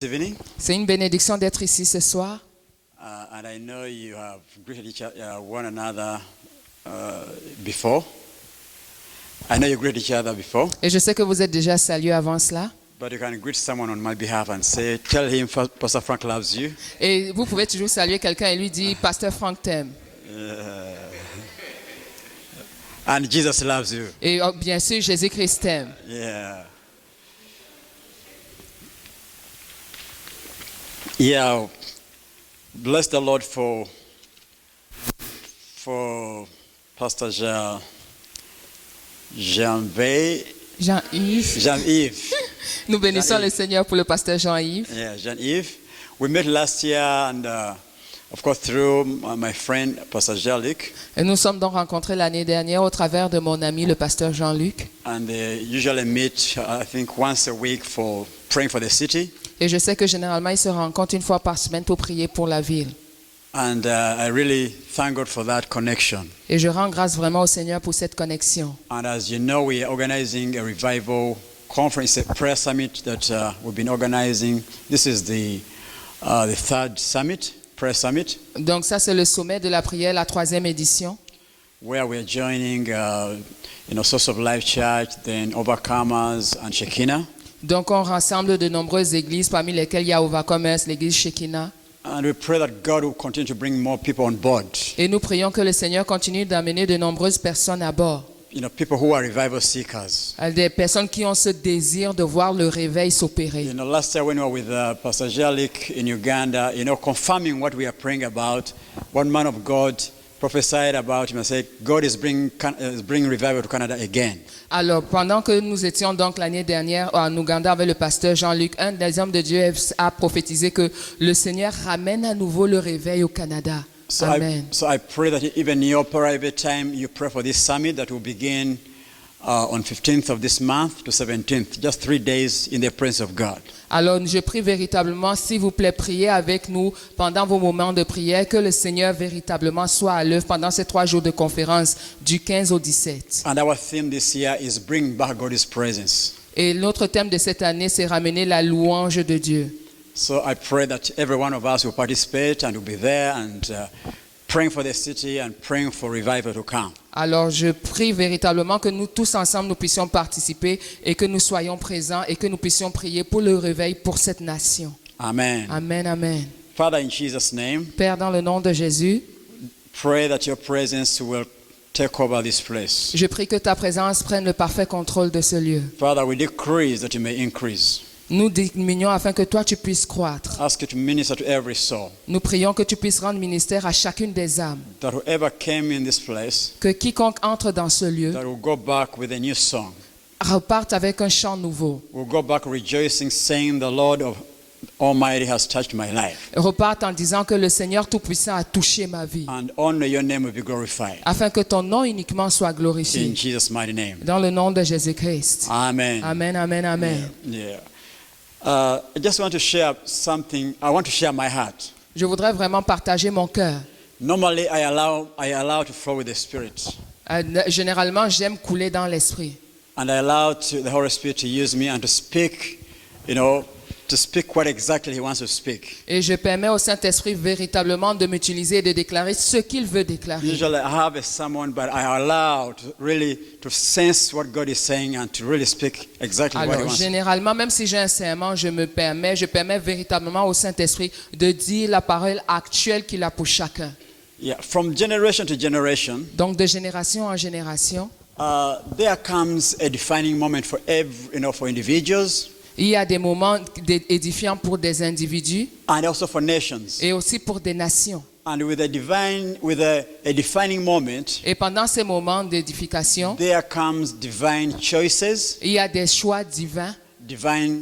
Evening. C'est une bénédiction d'être ici ce soir. And I know you have greeted one another before. I know you greeted each other before, Et je sais que vous êtes déjà salués avant cela. but you can greet someone on my behalf and say, tell him Pastor Frank loves you. Et vous pouvez toujours saluer quelqu'un et lui dire, Pasteur Frank t'aime. And Jesus loves you. Et oh, bien sûr, Jésus-Christ t'aime. Yeah. Yeah. Bless the Lord for Pastor Jean-Yves. Jean-Yves. Nous bénissons Jean-Yves. le Seigneur pour le pasteur Jean-Yves. Yeah, Jean-Yves. We met last year, and of course through my friend Pastor Jean-Luc. Et nous sommes donc rencontrés l'année dernière au travers de mon ami le pasteur Jean-Luc. And they usually meet, I think, once a week for praying for the city. Et je sais que généralement, ils se rencontrent une fois par semaine pour prier pour la ville. And I really thank God for that connection. Et je rends grâce vraiment au Seigneur pour cette connexion. And as you know, we are organizing a revival conference, a prayer summit that we've been organizing. This is the third summit, prayer summit, Donc ça, c'est le sommet de la prière, la 3e édition. where we are joining, Source of Life Church, then Overcomers and Shekinah. Donc on rassemble de nombreuses églises, parmi lesquelles il y a Overcomers, l'église Shekinah. And we pray that God will continue to bring more people on board. Et nous prions que le Seigneur continue d'amener de nombreuses personnes à bord. People who are revival seekers. Des personnes qui ont ce désir de voir le réveil s'opérer. Last year when we were with Pastor Jalik in Uganda, confirming what we are praying about, one man of God prophesied about him and said, God is bringing revival to Canada again. Alors, pendant que nous étions donc l'année dernière en Ouganda avec le pasteur Jean-Luc, un des hommes de Dieu a prophétisé que le Seigneur ramène à nouveau le réveil au Canada. Amen. So I pray that even in your private time, you pray for this summit that will begin on 15th of this month to 17th, just 3 days in the presence of God. Alors, je prie véritablement, s'il vous plaît, priez avec nous pendant vos moments de prière, que le Seigneur véritablement soit à l'œuvre pendant ces 3 jours de conférence, du 15 au 17. And our theme this year is Bring Back God's Presence. Et notre thème de cette année, c'est ramener la louange de Dieu. So I pray that every one of us will participate and will be there and praying for the city and praying for revival to come. Alors, je prie véritablement que nous tous ensemble, nous puissions participer et que nous soyons présents et que nous puissions prier pour le réveil pour cette nation. Amen. Amen, amen. Father, in Jesus' name, Père, dans le nom de Jésus, pray that your presence will take over this place. je prie que ta présence prenne le parfait contrôle de ce lieu. Father, we decrease that you may increase. Nous diminuons afin que toi, tu puisses croître. Ask you to minister to every soul. Nous prions que tu puisses rendre ministère à chacune des âmes. That whoever came in this place, Que quiconque entre dans ce lieu that will go back with a new song. reparte avec un chant nouveau. Will go back rejoicing, saying, the Lord of Almighty has touched my life. Reparte en disant que le Seigneur Tout-Puissant a touché ma vie. And only your name will be glorified. Afin que ton nom uniquement soit glorifié. In Jesus' mighty name. Dans le nom de Jésus-Christ. Amen. Amen, amen, amen. Yeah. I just want to share something. I want to share my heart. Je voudrais vraiment partager mon cœur. Normally, I allow to flow with the Spirit. Généralement, j'aime couler dans l'esprit. And I allow the Holy Spirit to use me and to speak, to speak what exactly He wants to speak. Et je permets au Saint-Esprit véritablement de m'utiliser et de déclarer ce qu'il veut déclarer. Usually, I have a sermon, but I allow to sense what God is saying and to really speak exactly what He Alors, wants. généralement, même si j'ai un serment, je permets véritablement au Saint-Esprit de dire la parole actuelle qu'il a pour chacun. Yeah, from generation to generation, Donc, de génération en génération, there comes a defining moment for for individuals il y a des moments édifiants pour des individus and also for nations. et aussi pour des nations. And with a defining moment, Et pendant ces moments d'édification, there comes divine choices, il y a des choix divins, divine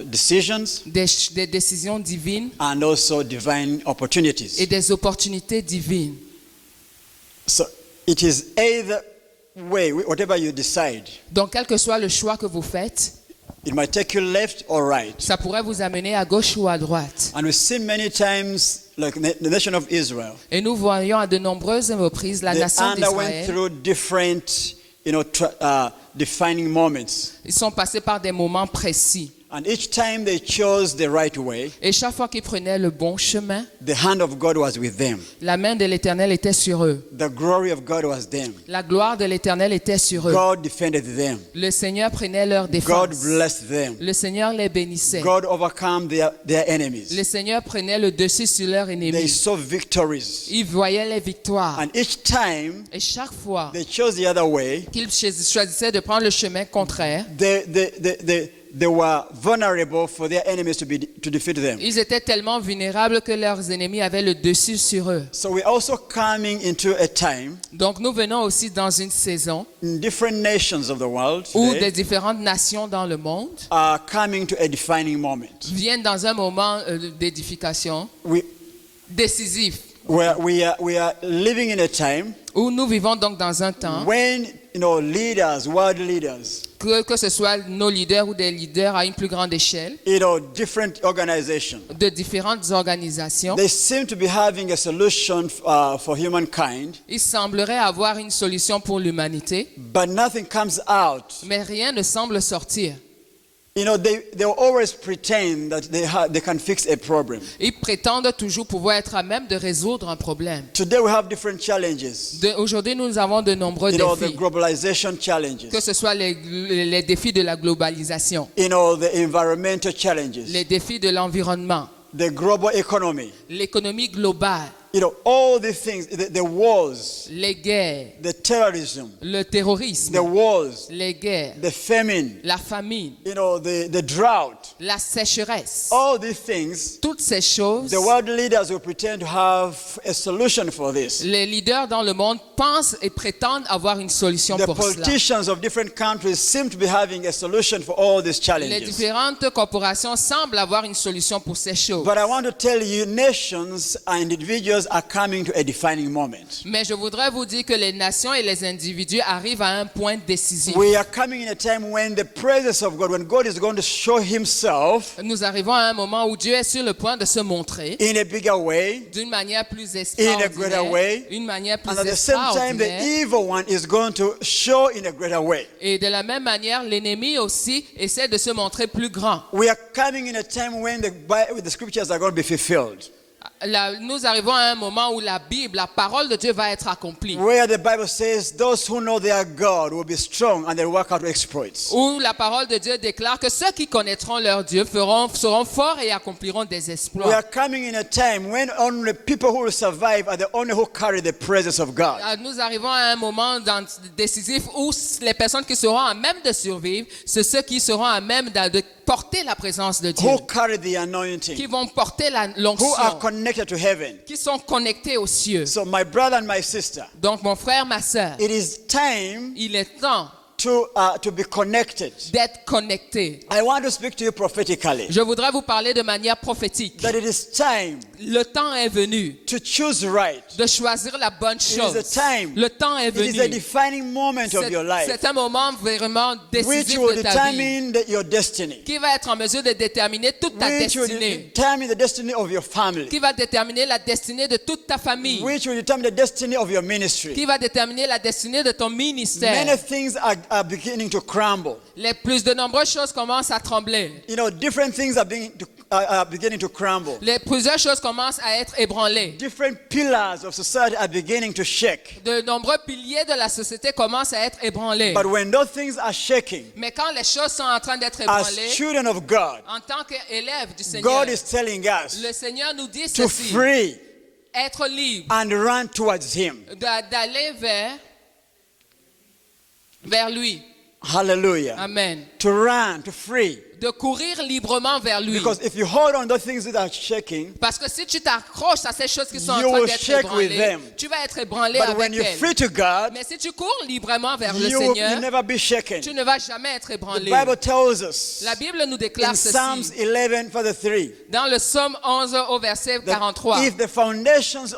decisions, des décisions divines and also divine opportunities. et des opportunités divines. So it is either way, whatever you decide, Donc, quel que soit le choix que vous faites, it might take you left or right. ça pourrait vous amener à gauche ou à droite. And we've seen many times, like the nation of Israel, Et nous voyons à de nombreuses reprises la they nation underwent d'Israël. through different, defining moments. Ils sont passés par des moments précis. And each time they chose the right way, Et chaque fois qu'ils prenaient le bon chemin, the hand of God was with them. la main de l'Éternel était sur eux. The glory of God was them. La gloire de l'Éternel était sur eux. God defended them. Le Seigneur prenait leur God défense. blessed them. Le Seigneur les bénissait. God overcome their enemies. Le Seigneur prenait le dessus sur leurs They ennemis. saw victories. Ils voyaient les victoires. And each time Et chaque fois they chose the other way, qu'ils choisissaient de prendre le chemin contraire, they were vulnerable for their enemies to defeat them. ils étaient tellement vulnérables que leurs ennemis avaient le dessus sur eux. So we're also coming into a time Donc nous venons aussi dans une saison in different nations of the world où today des différentes nations dans le monde are coming to a defining moment. viennent dans un moment d'édification décisif, We are living in a time où nous vivons donc dans un temps when leaders, world leaders, que ce soit nos leaders ou des leaders à une plus grande échelle, different organizations, de différentes organisations, they seem to be having a solution for humankind, il semblerait avoir une solution pour l'humanité, but nothing comes out. mais rien ne semble sortir. They always pretend that they can fix a problem. Ils prétendent toujours pouvoir être à même de résoudre un problème. Today we have different challenges. Aujourd'hui, nous avons de nombreux The défis, globalization challenges. que ce soit les défis de la globalisation, The environmental challenges. les défis de l'environnement, The global economy. l'économie globale, All these things, the wars, les guerres, the terrorism, le terrorisme, the wars, les guerres, the famine, la famine, the drought. la sécheresse. All these things, Toutes ces choses, the world leaders will pretend to have a solution for this. les leaders dans le monde pensent et prétendent avoir une solution The pour cela. politicians of different countries seem to be having a solution for all these Les challenges. différentes corporations semblent avoir une solution pour ces choses. But I want to tell you, nations and individuals are coming to a defining moment. Mais je voudrais vous dire que les nations et les individus arrivent à un point décisif. We are coming in a time when the presence of God, when God is going to show himself Nous arrivons à un moment où Dieu est sur le point de se montrer in a bigger way, d'une manière plus in a greater extraordinaire, way, une manière plus and at the same time, the extraordinaire. evil one is going to show in a greater way. Et de la même manière, l'ennemi aussi essaie de se montrer plus grand. We are coming in a time when the scriptures are going to be fulfilled. Nous arrivons à un moment où la Bible, la parole de Dieu va être accomplie. Where the Bible says, those who know their God will be strong and they'll work out exploits. Où la parole de Dieu déclare que ceux qui connaîtront leur Dieu seront forts et accompliront des We exploits. are coming in a time when only people who will survive are the only who carry the presence of God. Nous arrivons à un moment décisif où les personnes qui seront à même de survivre, c'est ceux qui seront à même de porter la présence de Dieu, Who carry the qui anointing. vont porter Who are l'onction, connected to heaven. qui sont connectés aux cieux. So my brother and my sister, Donc mon frère, ma sœur, it is time il est temps to be connected. d'être connecté. I want to speak to you prophetically. Je voudrais vous parler de manière prophétique. That it is time Le temps est venu to choose right. de choisir la bonne It is chose. a time. Le temps est It is a venu. defining moment of your life, C'est un moment vraiment which décisif will de ta vie, determine your destiny, qui va être en mesure de déterminer toute ta which will destinée, determine the destiny of your family, qui va déterminer la destinée de toute ta famille, which will determine the destiny of your ministry. qui va déterminer la destinée de ton Many ministère. things are beginning to crumble. Les plus de nombreuses choses commencent à trembler. Different things are beginning to crumble. Plusieurs choses commencent à être ébranlées. Different pillars of society are beginning to shake. De nombreux piliers de la société commencent à être ébranlés. But when those things are shaking, Mais quand les choses sont en train d'être as ébranlées, children of God, en tant qu'élèves du Seigneur, God is telling us le Seigneur nous dit to ceci, free être libre, and run towards Him. d'aller vers lui. Hallelujah. Amen. To run, to free. De courir librement vers lui. Because if you hold on those things that are shaking, Parce que si tu t'accroches à ces choses qui sont en you train will d'être shake with ébranlées, them. tu vas être ébranlé but avec when you're elles. free to God, Mais si tu cours librement vers le you will Seigneur, never be shaken. tu ne vas jamais être The ébranlé. Bible tells us La Bible nous in déclare Psalms ceci 11 verse 3 dans le Psaume 11 au verset that 43, if the foundations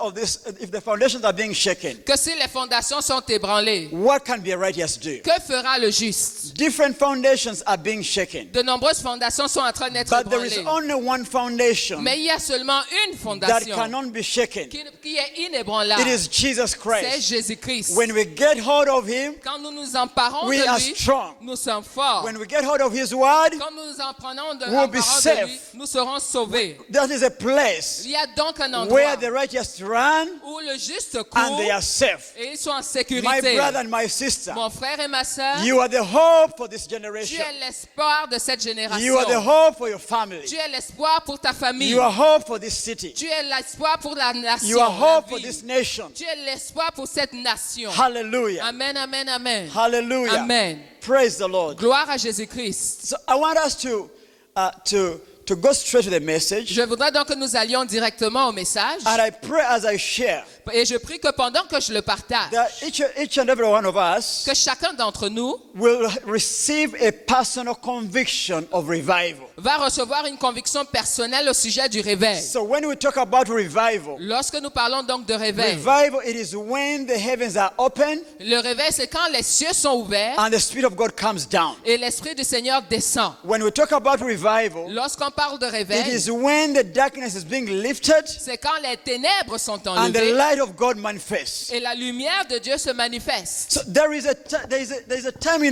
are being shaken, que si les fondations sont ébranlées, what can be a righteous do? que fera le juste? Different foundations are being shaken. De nombreuses nombreuses fondations sont en train d'être But there is ébranlées. only one foundation Mais il y a seulement une that fondation cannot be shaken. qui est inébranlable. It is Jesus C'est Christ. Jésus-Christ. When we get hold of Him, Quand nous nous emparons we are de lui, strong. nous sommes forts. When we get hold of His word, Quand nous nous en prenons de we'll be l'emparant de safe. lui, nous serons sauvés. that is a place Il y a donc un where endroit the righteous run où le juste and court they are safe. et ils sont en My sécurité. brother and my sister, Mon frère et ma sœur, you are the hope for this tu generation. es l'espoir de cette génération. You are the hope for your family. Tu es l'espoir pour ta famille. You are hope for this city. Tu es l'espoir pour la nation. You are la hope for ville. this nation. Tu es l'espoir pour cette nation. Hallelujah. Amen, amen, amen. Hallelujah. Amen. Praise the Lord. Gloire à Jésus-Christ. So I want us to go straight to the message. Je voudrais donc que nous allions directement au message. And I pray as I share Et je prie que pendant que je le partage, that each and every one of us que chacun d'entre nous will receive a personal conviction of revival. va recevoir une conviction personnelle au sujet du réveil. So when we talk about revival, Lorsque nous parlons donc de réveil, revival, it is when the heavens are open le réveil, c'est quand les cieux sont ouverts and the Spirit of God comes down. et l'Esprit du Seigneur descend. When we talk about revival, Lorsqu'on parle de it réveil, is when the darkness is being lifted c'est quand les ténèbres sont and the enlevées light of God manifests. et la lumière de Dieu se manifeste. So there is a time in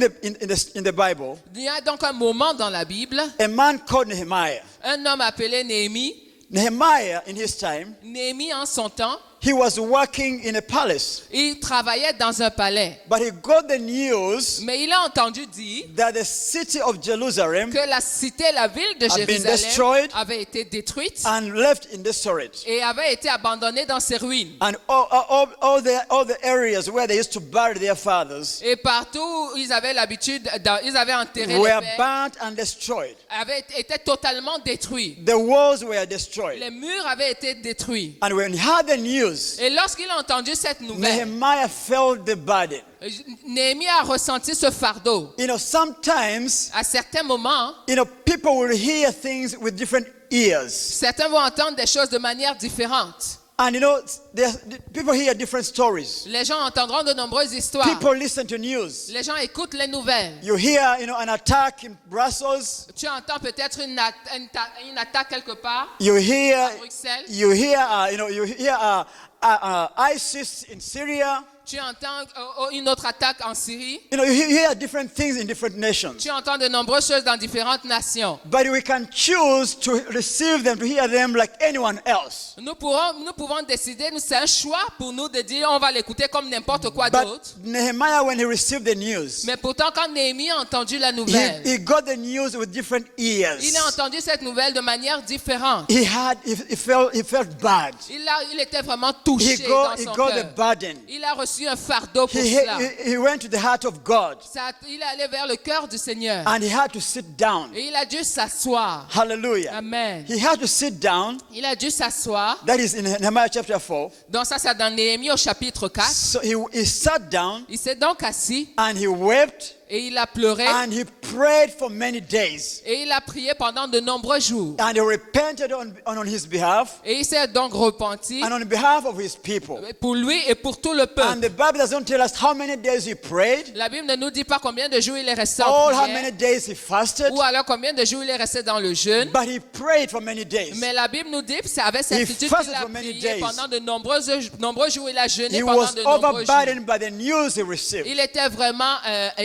the Bible, Il y a donc un moment dans la Bible, a man called Nehemiah. un homme appelé Néhémie. Nehemiah, in his time, Néhémie, en son temps, he was working in a palace, il travaillait dans un palais. but he got the news Mais il a entendu dire that the city of Jerusalem que la cité, la ville de Had been Jérusalem destroyed. avait été détruite and left in desolate. et avait été abandonnée dans ses ruines. And all the areas where they used to bury their fathers Et partout où ils avaient l'habitude, ils avaient enterré les were pères, burnt and destroyed. avaient été totalement détruits. The walls were destroyed. Les murs avaient été détruits. And when he heard the news, Et lorsqu'il a entendu cette nouvelle, Nehemiah felt the burden. Néhémie a ressenti ce fardeau. Sometimes, À certains moments, people will hear things with different ears. certains vont entendre des choses de manière différente. And people hear different stories. Les gens entendront de nombreuses histoires. People listen to news. Les gens écoutent les nouvelles. You hear, an attack in Brussels. Tu entends peut-être une attaque quelque part You hear, à Bruxelles. you hear ISIS in Syria. Tu entends une autre attaque en Syrie. You hear different things in different nations. Tu entends de nombreuses choses dans différentes nations. But we can choose to receive them, to hear them like anyone else. Nous pouvons décider, c'est un choix pour nous de dire on va l'écouter comme n'importe quoi But d'autre. Nehemiah, when he received the news, Mais pourtant, quand Néhémie a entendu la nouvelle, he got the news with different ears. il a entendu cette nouvelle de manière différente. He felt bad. Il était vraiment touché He dans got son the cœur. burden. Il a reçu un fardeau pour He cela. went to the heart of God Il est allé vers le cœur du Seigneur. and he had to sit down. Et il a dû s'asseoir. Hallelujah. Amen. He had to sit down. Il a dû s'asseoir. That is in Nehemiah chapter 4. Donc ça, c'est dans Néhémie au chapitre 4. So he sat down Il s'est donc assis and he wept et il a pleuré and he prayed for many days. et il a prié pendant de nombreux jours. And he repented on his behalf Et il s'est donc repenti and on behalf of his people. pour lui et pour tout le And peuple. the Bible doesn't tell us how many days he prayed, La Bible ne nous dit pas combien de jours il est resté en or how prière many days he fasted, ou alors combien de jours il est resté dans le jeûne. but he prayed for many days. Mais la Bible nous dit, c'est avec certitude fasted qu'il a for many prié days. pendant de nombreux jours. Il a jeûné He pendant was de nombreux jours. overburdened by the news he received. Il était vraiment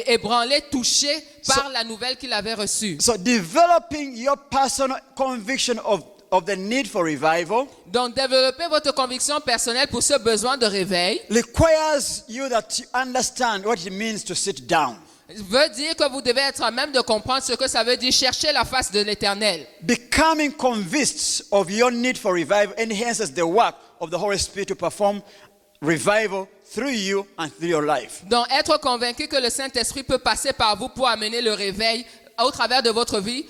ébranlé, touché par la nouvelle qu'il avait reçue. So developing your personal conviction of the need for revival Donc, développer votre conviction personnelle pour ce besoin de réveil requires you that you understand what it means to sit down. veut dire que vous devez être à même de comprendre ce que ça veut dire chercher la face de l'Éternel. Becoming convinced of your need for revival enhances the work of the Holy Spirit to perform revival through you and through your life. Donc, être convaincu que le Saint-Esprit peut passer par vous pour amener le réveil au travers de votre vie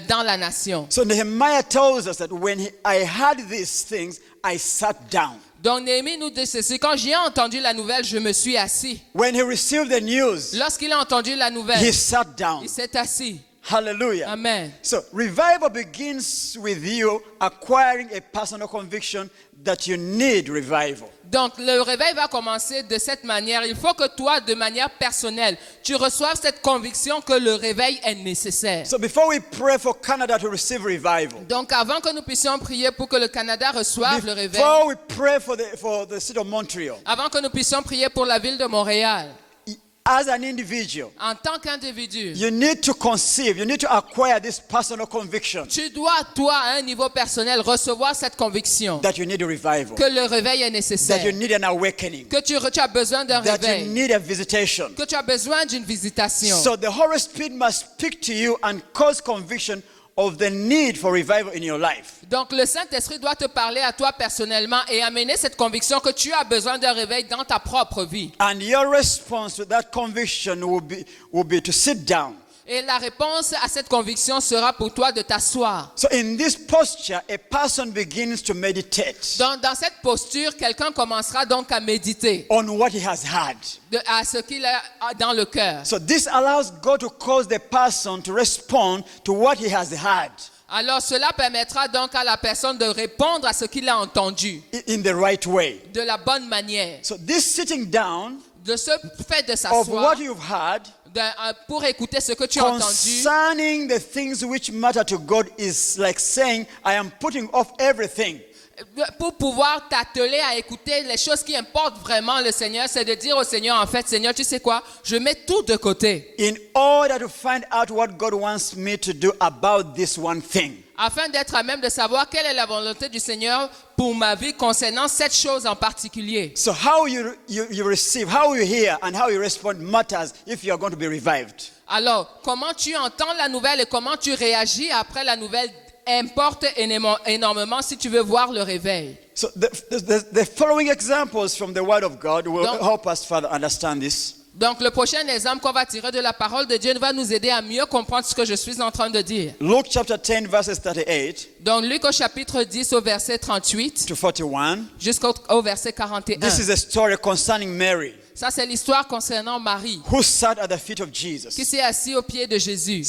dans la nation. So Nehemiah tells us that when I heard these things, I sat down. Donc, Néhémie nous dit ceci. Quand j'ai entendu la nouvelle, je me suis assis. When he received the news, Lorsqu'il a entendu la nouvelle, he sat down. il s'est assis. Hallelujah. Amen. So revival begins with you acquiring a personal conviction that you need revival. Donc, le réveil va commencer de cette manière. Il faut que toi, de manière personnelle, tu reçoives cette conviction que le réveil est nécessaire. So before we pray for Canada to receive revival, Donc, avant que nous puissions prier pour que le Canada reçoive le réveil, before we pray for the city of Montreal, avant que nous puissions prier pour la ville de Montréal, as an individual, en tant qu'individu, you need to conceive, you need to acquire this personal conviction tu dois, toi, à un niveau personnel, recevoir cette conviction that you need a revival, que le réveil est that nécessaire, you need an awakening, que tu as besoin d'un that you réveil, need a visitation. que tu as besoin d'une visitation. So the Holy Spirit must speak to you and cause conviction of the need for revival in your life. Donc, le Saint-Esprit doit te parler à toi personnellement et amener cette conviction que tu as besoin d'un réveil dans ta propre vie. And your response to that conviction will be to sit down. Et la réponse à cette conviction sera pour toi de t'asseoir. So in this posture, a person begins to meditate Dans cette posture, quelqu'un commencera donc à méditer on what he has had. à ce qu'il a dans le cœur. So this allows God to cause the person to respond to what he has had Alors cela permettra donc à la personne de répondre à ce qu'il a entendu in the right way. de la bonne manière. So this sitting down De ce fait de of s'asseoir what you've had pour écouter ce que tu as entendu. concerning the things which matter to God is like saying, I am putting off everything. Pour pouvoir t'atteler à écouter les choses qui importent vraiment le Seigneur, c'est de dire au Seigneur, en fait, Seigneur, tu sais quoi, je mets tout de côté. In order to find out what God wants me to do about this one thing. Afin d'être à même de savoir quelle est la volonté du Seigneur pour ma vie concernant cette chose en particulier. So how you receive, how you hear, and how you respond matters if you are going to be revived. Alors, comment tu entends la nouvelle et comment tu réagis après la nouvelle importe énormément si tu veux voir le réveil. So the following examples from the Word of God will help us further understand this. Donc, le prochain exemple qu'on va tirer de la parole de Dieu va nous aider à mieux comprendre ce que je suis en train de dire. Luke chapter 10 verses 38 Donc, Luc au chapitre 10 au verset 38 to 41. jusqu'au verset 41. This is a story concerning Mary, Ça, c'est l'histoire concernant Marie, who sat at the feet of qui Jesus, s'est assise aux pieds de Jésus,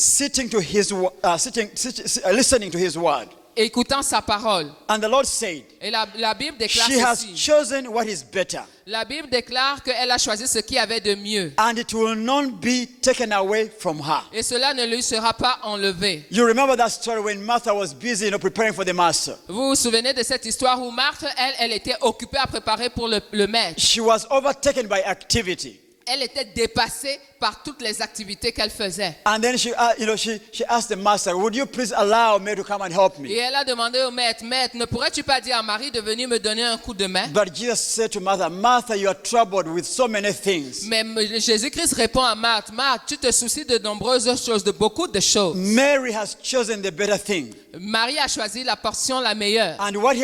listening to his word. écoutant sa parole. And the Lord said, Et la Bible déclare she has ceci. chosen what is better, La Bible déclare qu'elle a choisi ce qui avait de mieux. and it will not be taken away from her. Et cela ne lui sera pas enlevé. You remember that story when Martha was busy, preparing for the master. Vous vous souvenez de cette histoire où Marthe, elle était occupée à préparer pour le maître. She was overtaken by activity. Elle était dépassée par toutes les activités qu'elle faisait. And then she asked the master, would you please allow me to come and help Et me? elle a demandé au maître, maître, ne pourrais-tu pas dire à Marie de venir me donner un coup de main? But Jesus said to Martha, Martha, you are troubled with so many things. Mais Jésus-Christ répond à Marthe, Marthe, tu te soucies de nombreuses choses, de beaucoup de choses. Mary has chosen the better thing. Marie a choisi la portion la meilleure. And what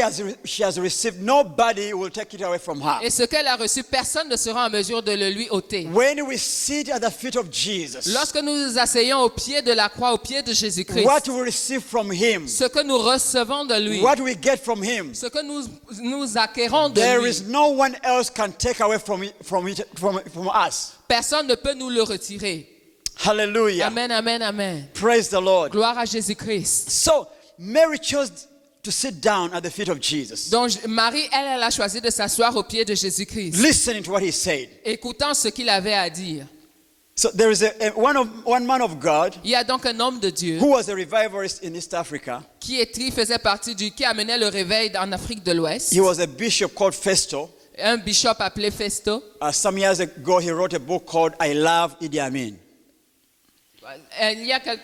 she has received, nobody will take it away from her. Et ce qu'elle a reçu, personne ne sera en mesure de le lui ôter. When we sit at the feet of Jesus, Lorsque nous nous asseyons au pied de la croix, au pied de Jésus-Christ, what we receive from him, ce que nous recevons de lui, what we get from him, ce que nous acquérons de there lui, is no one else can take away from us. personne ne peut nous le retirer. Hallelujah. Amen, amen, amen. Praise the Lord. Gloire à Jésus-Christ. So Mary chose to sit down at the feet of Jesus, Donc Marie, elle a choisi de s'asseoir au pied de Jésus-Christ, listening to what he said. écoutant ce qu'il avait à dire. So there is one man of God Il y a donc un homme de Dieu who was a revivalist in East Africa. qui faisait partie qui amenait le réveil en Afrique de l'Ouest. He was a bishop called Festo. Un bishop appelé Festo. Some years ago, he wrote a book called I Love Idi Amin. Il y a quelques...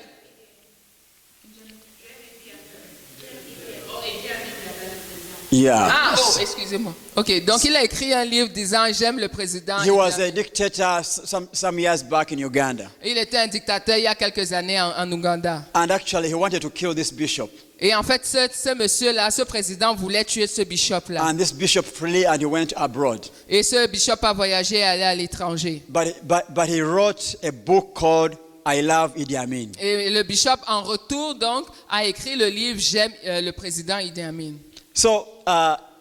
Yeah. Ah, oh, excusez-moi. Ok, donc il a écrit un livre disant J'aime le président. He was a dictator some years back in Uganda. Il était un dictateur il y a quelques années en Ouganda. And actually, he wanted to kill this bishop. Et en fait, ce monsieur-là, ce président voulait tuer ce bishop-là. And this bishop fled and he went abroad. Et ce bishop a voyagé et allé à l'étranger. But he wrote a book called I Love Idi Amin. Et le bishop, en retour, donc, a écrit le livre J'aime le président Idi Amin. So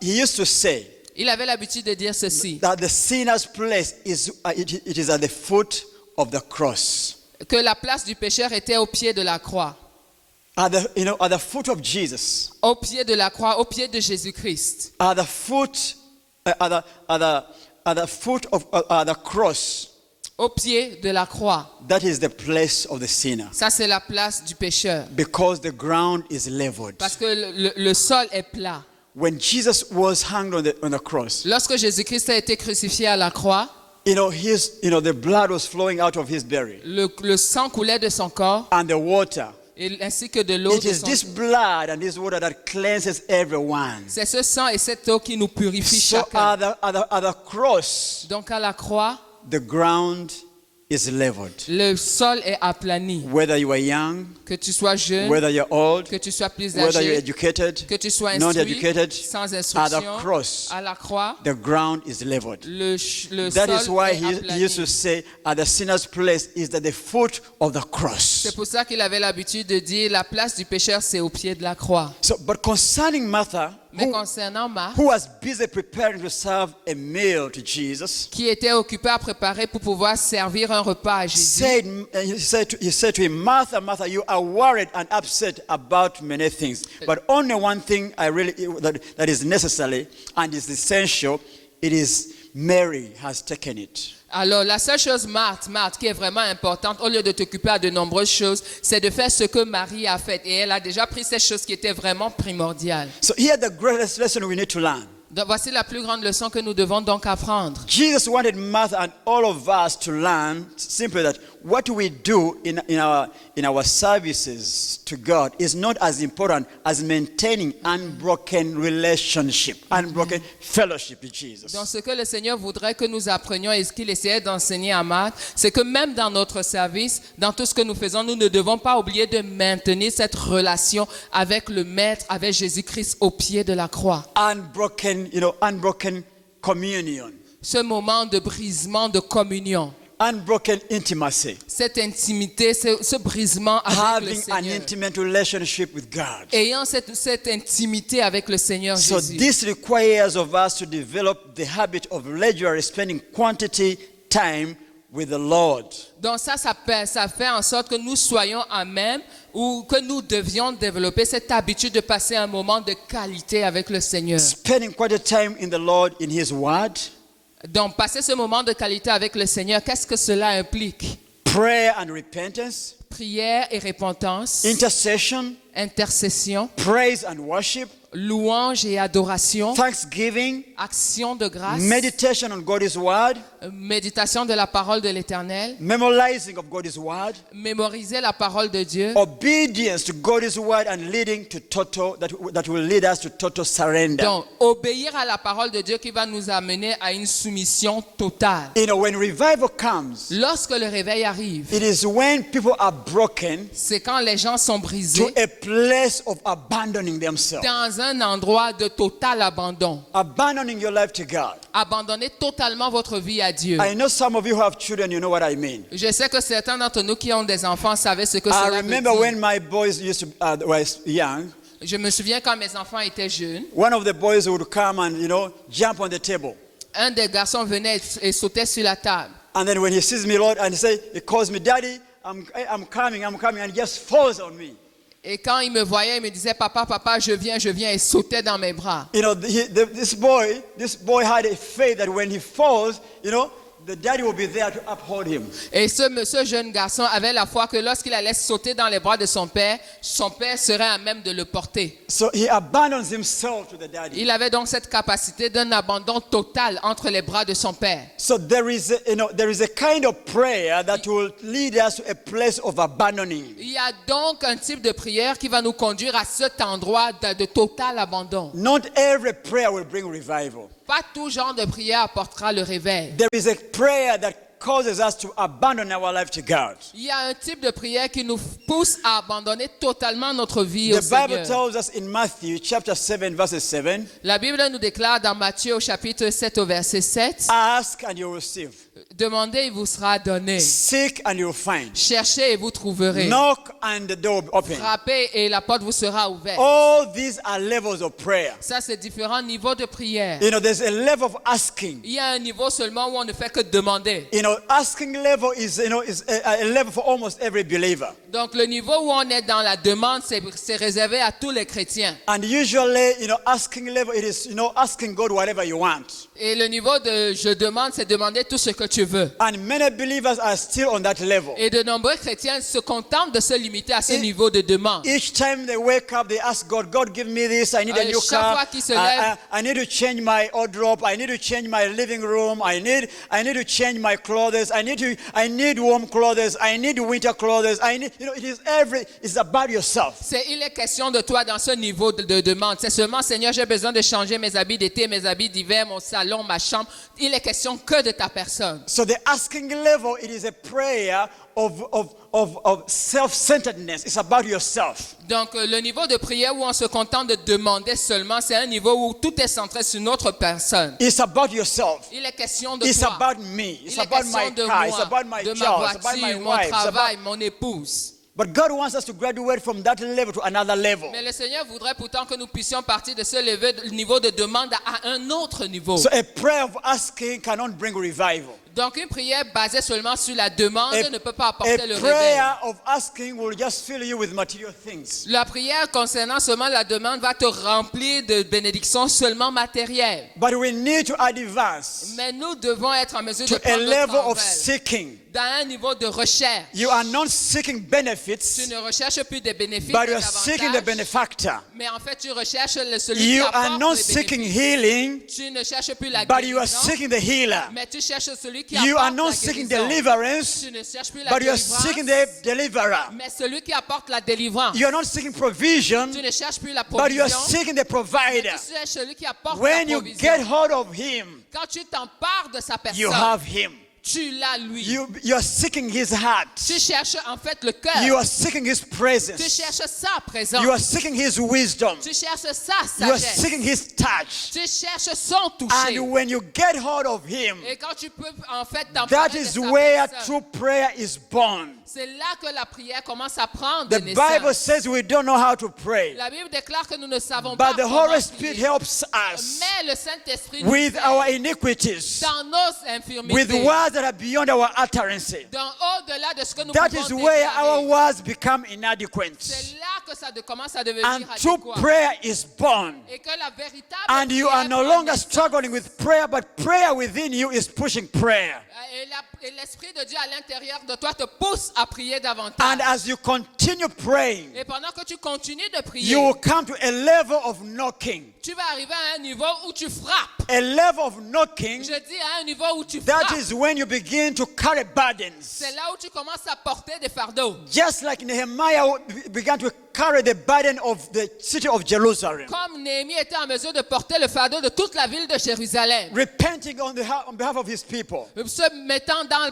he used to say Il avait l'habitude de dire ceci. that the sinner's place is at the foot of the cross. que la place du pécheur était au pied de la croix. At the foot of Jesus. Au pied de la croix, au pied de Jésus-Christ. At the foot of the cross. Au pied de la croix. That is the place of the sinner. Ça, c'est la place du pécheur. Because the ground is leveled. Parce que le sol est plat. When Jesus was hanged on the cross, Lorsque Jésus-Christ a été crucifié à la croix, the blood was flowing out of his belly. le sang coulait de son corps, And the water. ainsi que de l'eau It de is son this blood and this water that cleanses everyone. C'est ce sang et cette eau qui nous purifie So chacun. at the cross, Donc à la croix, the ground is leveled. le sol est aplani. Whether you are young, Que tu sois jeune, whether you're old, que tu sois plus whether you're âgé, educated, que tu sois not instruit, educated, sans at instruction, the cross, à la croix, the ground is leveled. le That is sol why est he used to aplani. say at the sinner's place is at the foot of the cross. C'est pour ça qu'il avait l'habitude de dire la place du pécheur, c'est au pied de la croix. So, but concerning Martha, Mais concernant Marthe, who was busy preparing to serve a meal to Jesus, qui était occupé à préparer pour pouvoir servir un repas à Jésus, he said to him, Martha, Martha, you are worried and upset about many things, but only one thing that is necessary and is essential. It is Mary has taken it. Alors, la seule chose, Marthe, qui est vraiment importante, au lieu de t'occuper à de nombreuses choses, c'est de faire ce que Marie a fait. Et elle a déjà pris cette chose qui était vraiment primordiale. So here the greatest lesson we need to learn. Donc, voici la plus grande leçon que nous devons donc apprendre. Jesus wanted Martha and all of us to learn simply that what we do in our services to God is not as important as maintaining unbroken relationship, unbroken fellowship with Jesus. Donc, ce que le Seigneur voudrait que nous apprenions et ce qu'il essayait d'enseigner à Marthe, c'est que même dans notre service, dans tout ce que nous faisons, nous ne devons pas oublier de maintenir cette relation avec le Maître, avec Jésus-Christ au pied de la croix. Unbroken communion. Ce moment de brisement de communion. Unbroken intimacy. Cette intimité, ce brisement avec le Having an Seigneur. intimate relationship with God. Ayant cette intimité avec le Seigneur So Jésus. this requires of us to develop the habit of regularly spending quantity time with the Lord. Donc ça fait en sorte que nous soyons à même ou que nous devions développer cette habitude de passer un moment de qualité avec le Seigneur. Spending quality time in the Lord in His Word. Donc passer ce moment de qualité avec le Seigneur, qu'est-ce que cela implique? Prayer and repentance. Prière et repentance. Intercession. Intercession. Praise and worship. Louange et adoration. Thanksgiving. Action de grâce. Meditation on God's Word. Méditation de la parole de l'Éternel. Memorizing of God's Word. Mémoriser la parole de Dieu. Obedience to God's Word and leading to that will lead us to total surrender. Donc, obéir à la parole de Dieu qui va nous amener à une soumission totale. When revival comes, Lorsque le réveil arrive, it is when people are broken c'est quand les gens sont to brisés a place of abandoning themselves. dans un endroit de total abandon. Abandoning your life to God. Abandonner totalement votre vie à Dieu. I know some of you who have children, you know what I mean. Je sais que certains d'entre nous qui ont des enfants savaient ce que I cela veut remember dire. when my boys were young, Je me souviens quand mes enfants étaient jeunes, one of the boys would come and, jump on the table. un des garçons venait et sautait sur la table. And then when he sees me, Lord, and he calls me, Daddy, I'm coming, and he just falls on me. Et quand il me voyait, il me disait, papa, je viens, et sautait dans mes bras. This boy had a faith that when he falls, the daddy will be there to uphold him. Et ce jeune garçon avait la foi que lorsqu'il allait sauter dans les bras de son père serait à même de le porter. So he abandons himself to the daddy. Il avait donc cette capacité d'un abandon total entre les bras de son père. So there is a kind of prayer that will lead us to a place of abandoning. Il y a donc un type de prière qui va nous conduire à cet endroit de total abandon. Not every prayer will bring revival. Pas tout genre de prière apportera le réveil. There is a prayer that causes us to abandon our life to God. Il y a un type de prière qui nous pousse à abandonner totalement notre vie The au Bible Seigneur. tells us in Matthew chapter 7 verse 7, La Bible nous déclare dans Matthieu au chapitre 7 au verset 7, ask and you will receive. Demandez, il vous sera donné. Seek and you'll find. Cherchez et vous trouverez. Knock and the door will be open. Frappez et la porte vous sera ouverte. All these are levels of prayer. Ça, c'est différents niveaux de prière. You know, there's a level of asking. Il y a un niveau seulement où on ne fait que demander. You know, asking level is a level for almost every believer. Donc, le niveau où on est dans la demande, c'est réservé à tous les chrétiens. And usually, you know, asking level, it is, you know, asking God whatever you want. Et le niveau de je demande, c'est demander tout ce que tu veux. And many believers are still on that level. Et de nombreux chrétiens se contentent de se limiter à ce niveau de demande. Each time they wake up, they ask God, God, give me this. I need a new Chaque car. fois qu'ils se lèvent, I need to change my wardrobe. I need to change my living room. I need to change my clothes. I need warm clothes. I need winter clothes. It's about yourself. il est question de toi dans ce niveau de demande. C'est seulement, Seigneur, j'ai besoin de changer mes habits d'été, mes habits d'hiver, mon salon, ma chambre. Il est question que de ta personne. So the asking level, it is a prayer of self-centeredness. It's about yourself. Donc, le niveau de prière où on se contente de demander seulement, c'est un niveau où tout est centré sur une autre personne. It's about yourself. Il est question de It's toi. about me. It's Il est about question my de car. moi, It's about my de job. ma It's about my voiture, mon wife. It's travail, about... mon épouse. But God wants us to graduate from that level to another level. Mais le Seigneur voudrait pourtant que nous puissions partir de ce niveau de demande à un autre niveau. So a prayer of asking cannot bring revival. Donc, une prière basée seulement sur la demande ne peut pas apporter le A réveil. prayer of asking will just fill you with material things. La prière concernant seulement la demande va te remplir de bénédictions seulement matérielles. But we need to advance Mais nous devons être en mesure de to a prendre level notre of envol seeking. dans un niveau de recherche. You are not seeking Tu benefits, ne recherches plus des bénéfices, but des you are seeking the avantages, benefactor. mais en fait, tu recherches celui qui You are apporte not les seeking bénéfices. healing, Tu ne cherches plus la but you are guérison, seeking the healer. mais tu cherches celui qui You apporte are not la seeking guérison. deliverance, Tu ne cherches plus la but you are délivrance, seeking the deliverer. mais celui qui apporte la délivrance. You are not seeking provision, Tu ne cherches plus la but you are provision, seeking the mais provider. tu cherches celui qui apporte When la you provision. get hold of him, Quand tu t'empares de sa you personne, have him. tu l'as lui. You are seeking his heart. Tu cherches en fait le cœur. You are seeking his Tu presence. cherches sa présence. You are seeking his wisdom. Tu cherches sa You are sagesse. seeking his touch. Tu cherches son toucher. And when you get hold of him, Et quand tu peux en fait that t'emparer de is sa where personne, true prayer is born. c'est là que la prière commence à prendre The naissance. Bible says we don't know how to pray, La Bible déclare que nous ne savons pas but the comment Holy Spirit prier. helps us Mais le Saint-Esprit nous with aide our iniquities, dans nos with infirmités, words that are beyond our utterance. dans au-delà de ce que nous That pouvons is where our déclarer. words become inadequate. C'est là que ça commence à devenir And true adéquat. prayer is born. Et que la véritable And you prière are no prend longer naissance. struggling with prayer, but prayer within you is pushing prayer. Et l'Esprit de Dieu à l'intérieur de toi te pousse à prier davantage. And as you continue praying, Et pendant que tu continues de prier, you will come to a level of knocking. tu vas arriver à un niveau où tu frappes. A level of knocking, Je dis à un niveau où tu that frappes. is when you begin to carry burdens. C'est là où tu commences à porter des fardeaux. Just like Nehemiah began to carry the burden of the city of Jerusalem, Comme Néhémie était en mesure de porter le fardeau de toute la ville de Jérusalem. repenting on behalf of his people,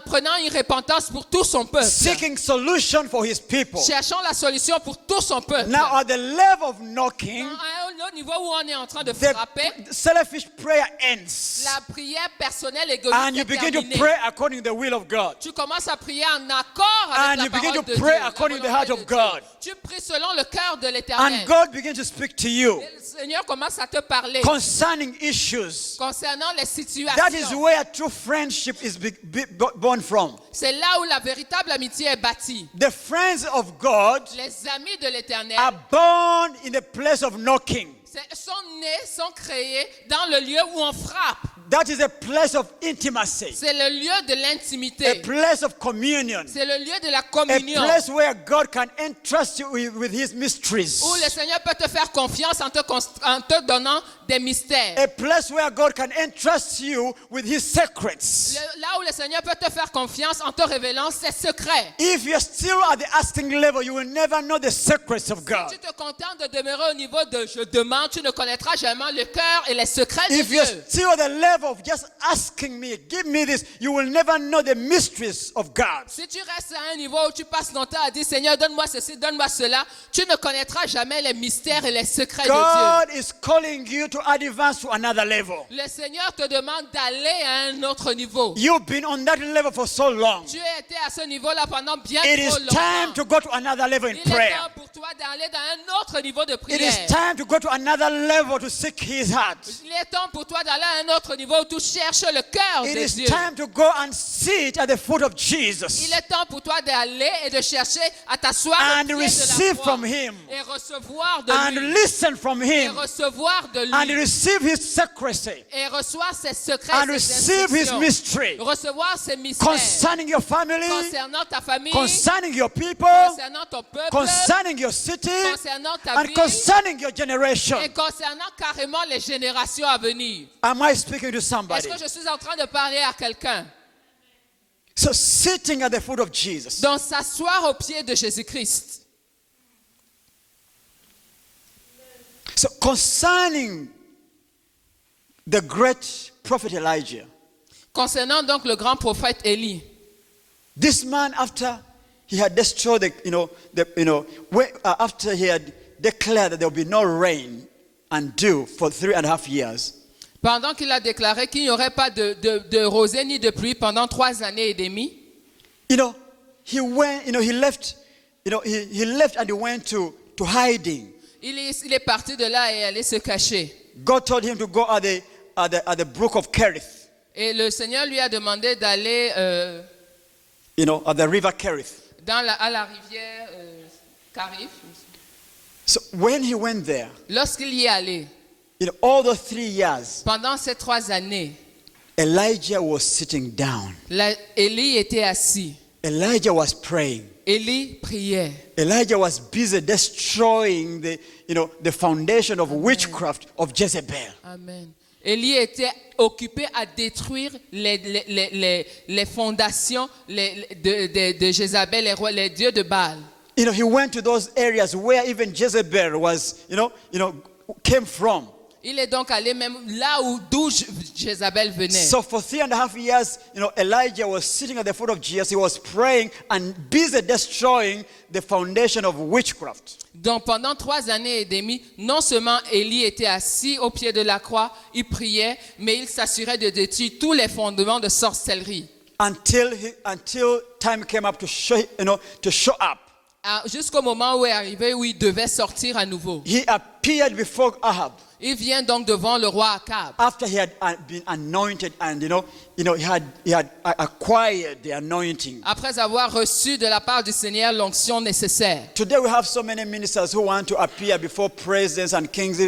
Prenant une repentance pour tout son peuple. seeking solution for his people. Cherchant la solution pour tout son peuple. Now at the level of knocking, À un niveau où on est en train de the frapper, selfish prayer ends. la prière personnelle égoïste And you est begin to terminée. pray according to the will of God. Tu commences à prier en accord avec And la you begin parole to de pray Dieu, according to the la heart volonté of de God. Dieu. Tu pries selon le cœur de l'Éternel. And God begins to speak to you Et le Seigneur commence à te parler concerning issues. concernant les situations. That is where true friendship is born from. C'est là où la véritable amitié est bâtie. The friends of God Les amis de l'Éternel are born in the place of knocking. sont nés, sont créés dans le lieu où on frappe. That is a place of intimacy, C'est le lieu de a l'intimité. place of communion, C'est le lieu de la a communion. place where God can entrust you with his mysteries, Où le Seigneur peut te faire confiance en te donnant des mystères. a place where God can entrust you with his secrets. Là où le Seigneur peut te faire confiance en te révélant ses secrets. If you're still at the asking level, you will never know the secrets of Si God. tu te contentes de demeurer au niveau de je demande, tu ne connaîtras jamais le cœur et les secrets de If you're Dieu. still at the level of just asking me, give me this, you will never know the mysteries of God. Si tu restes à un niveau où tu passes ton temps à dire Seigneur, donne-moi ceci, donne-moi cela, tu ne connaîtras jamais les mystères et les secrets de Dieu. God is calling you to to advance to another level. Le Seigneur te demande d'aller à un autre niveau. You've been on that level for so long. Tu as été à ce niveau-là pendant bien It trop is time longtemps. to go to another level in Il est prayer. temps pour toi d'aller dans un autre niveau de It prière. is time to go to another level to seek His heart. Il est temps pour toi d'aller à un autre niveau où tu cherches le cœur It de is Dieu. time to go and sit at the foot of Jesus Il est temps pour toi d'aller et de chercher à t'asseoir and au pied de receive la croix from Him et recevoir de and lui. listen from Et Him recevoir de and lui. receive His secrecy Et recevoir ses secrets, and ses receive His instructions. mystery Recevoir ses mystères. concerning your family, Concernant ta famille. concerning your people, Concernant ton peuple. concerning your city, Concernant ta and vie. concerning your generation. Et concernant carrément les générations à venir. Am I speaking to Est-ce somebody? que je suis en train de parler à quelqu'un? So sitting at the foot of Jesus. Donc s'asseoir au pied de Jésus-Christ. So concerning the great prophet Elijah, Concernant donc le grand prophète Élie. this man, after he had destroyed after he had declared that there will be no rain and dew for 3.5 years, Pendant qu'il a déclaré qu'il n'y aurait pas de rosée ni de pluie pendant 3 années et demie, he went, he left, he left and he went to hiding. il est parti de là et allé se cacher. God told him to go at the brook of Kerith, Et le Seigneur lui a demandé d'aller at the river Kerith. à la rivière Carif. So when he went there, Lorsqu'il y est allé, all those 3 years, pendant ces 3 années, Elijah was sitting down. Élie était assis. Elijah was praying. Élie priait. Elijah was busy destroying the foundation of witchcraft of Jezebel. Amen. Élie était occupé à détruire les fondations de Jézabel, les dieux de Baal. He went to those areas where even Jezebel was, came from. Il est donc allé même là d'où Jézabel venait. So for 3.5 years, Elijah was sitting at the foot of Jesus. He was praying and busy destroying the foundation of witchcraft. Donc pendant 3 années et demie, non seulement Élie était assis au pied de la croix, il priait, mais il s'assurait de détruire tous les fondements de sorcellerie. Until time came up to show up. Jusqu'au moment où est arrivé où il devait sortir à nouveau. He appeared before Ahab. Il vient donc devant le roi Akab. After he had been anointed and he had acquired the anointing. Après avoir reçu de la part du Seigneur l'onction nécessaire. Today we have so many ministers who want to appear before presidents and kings,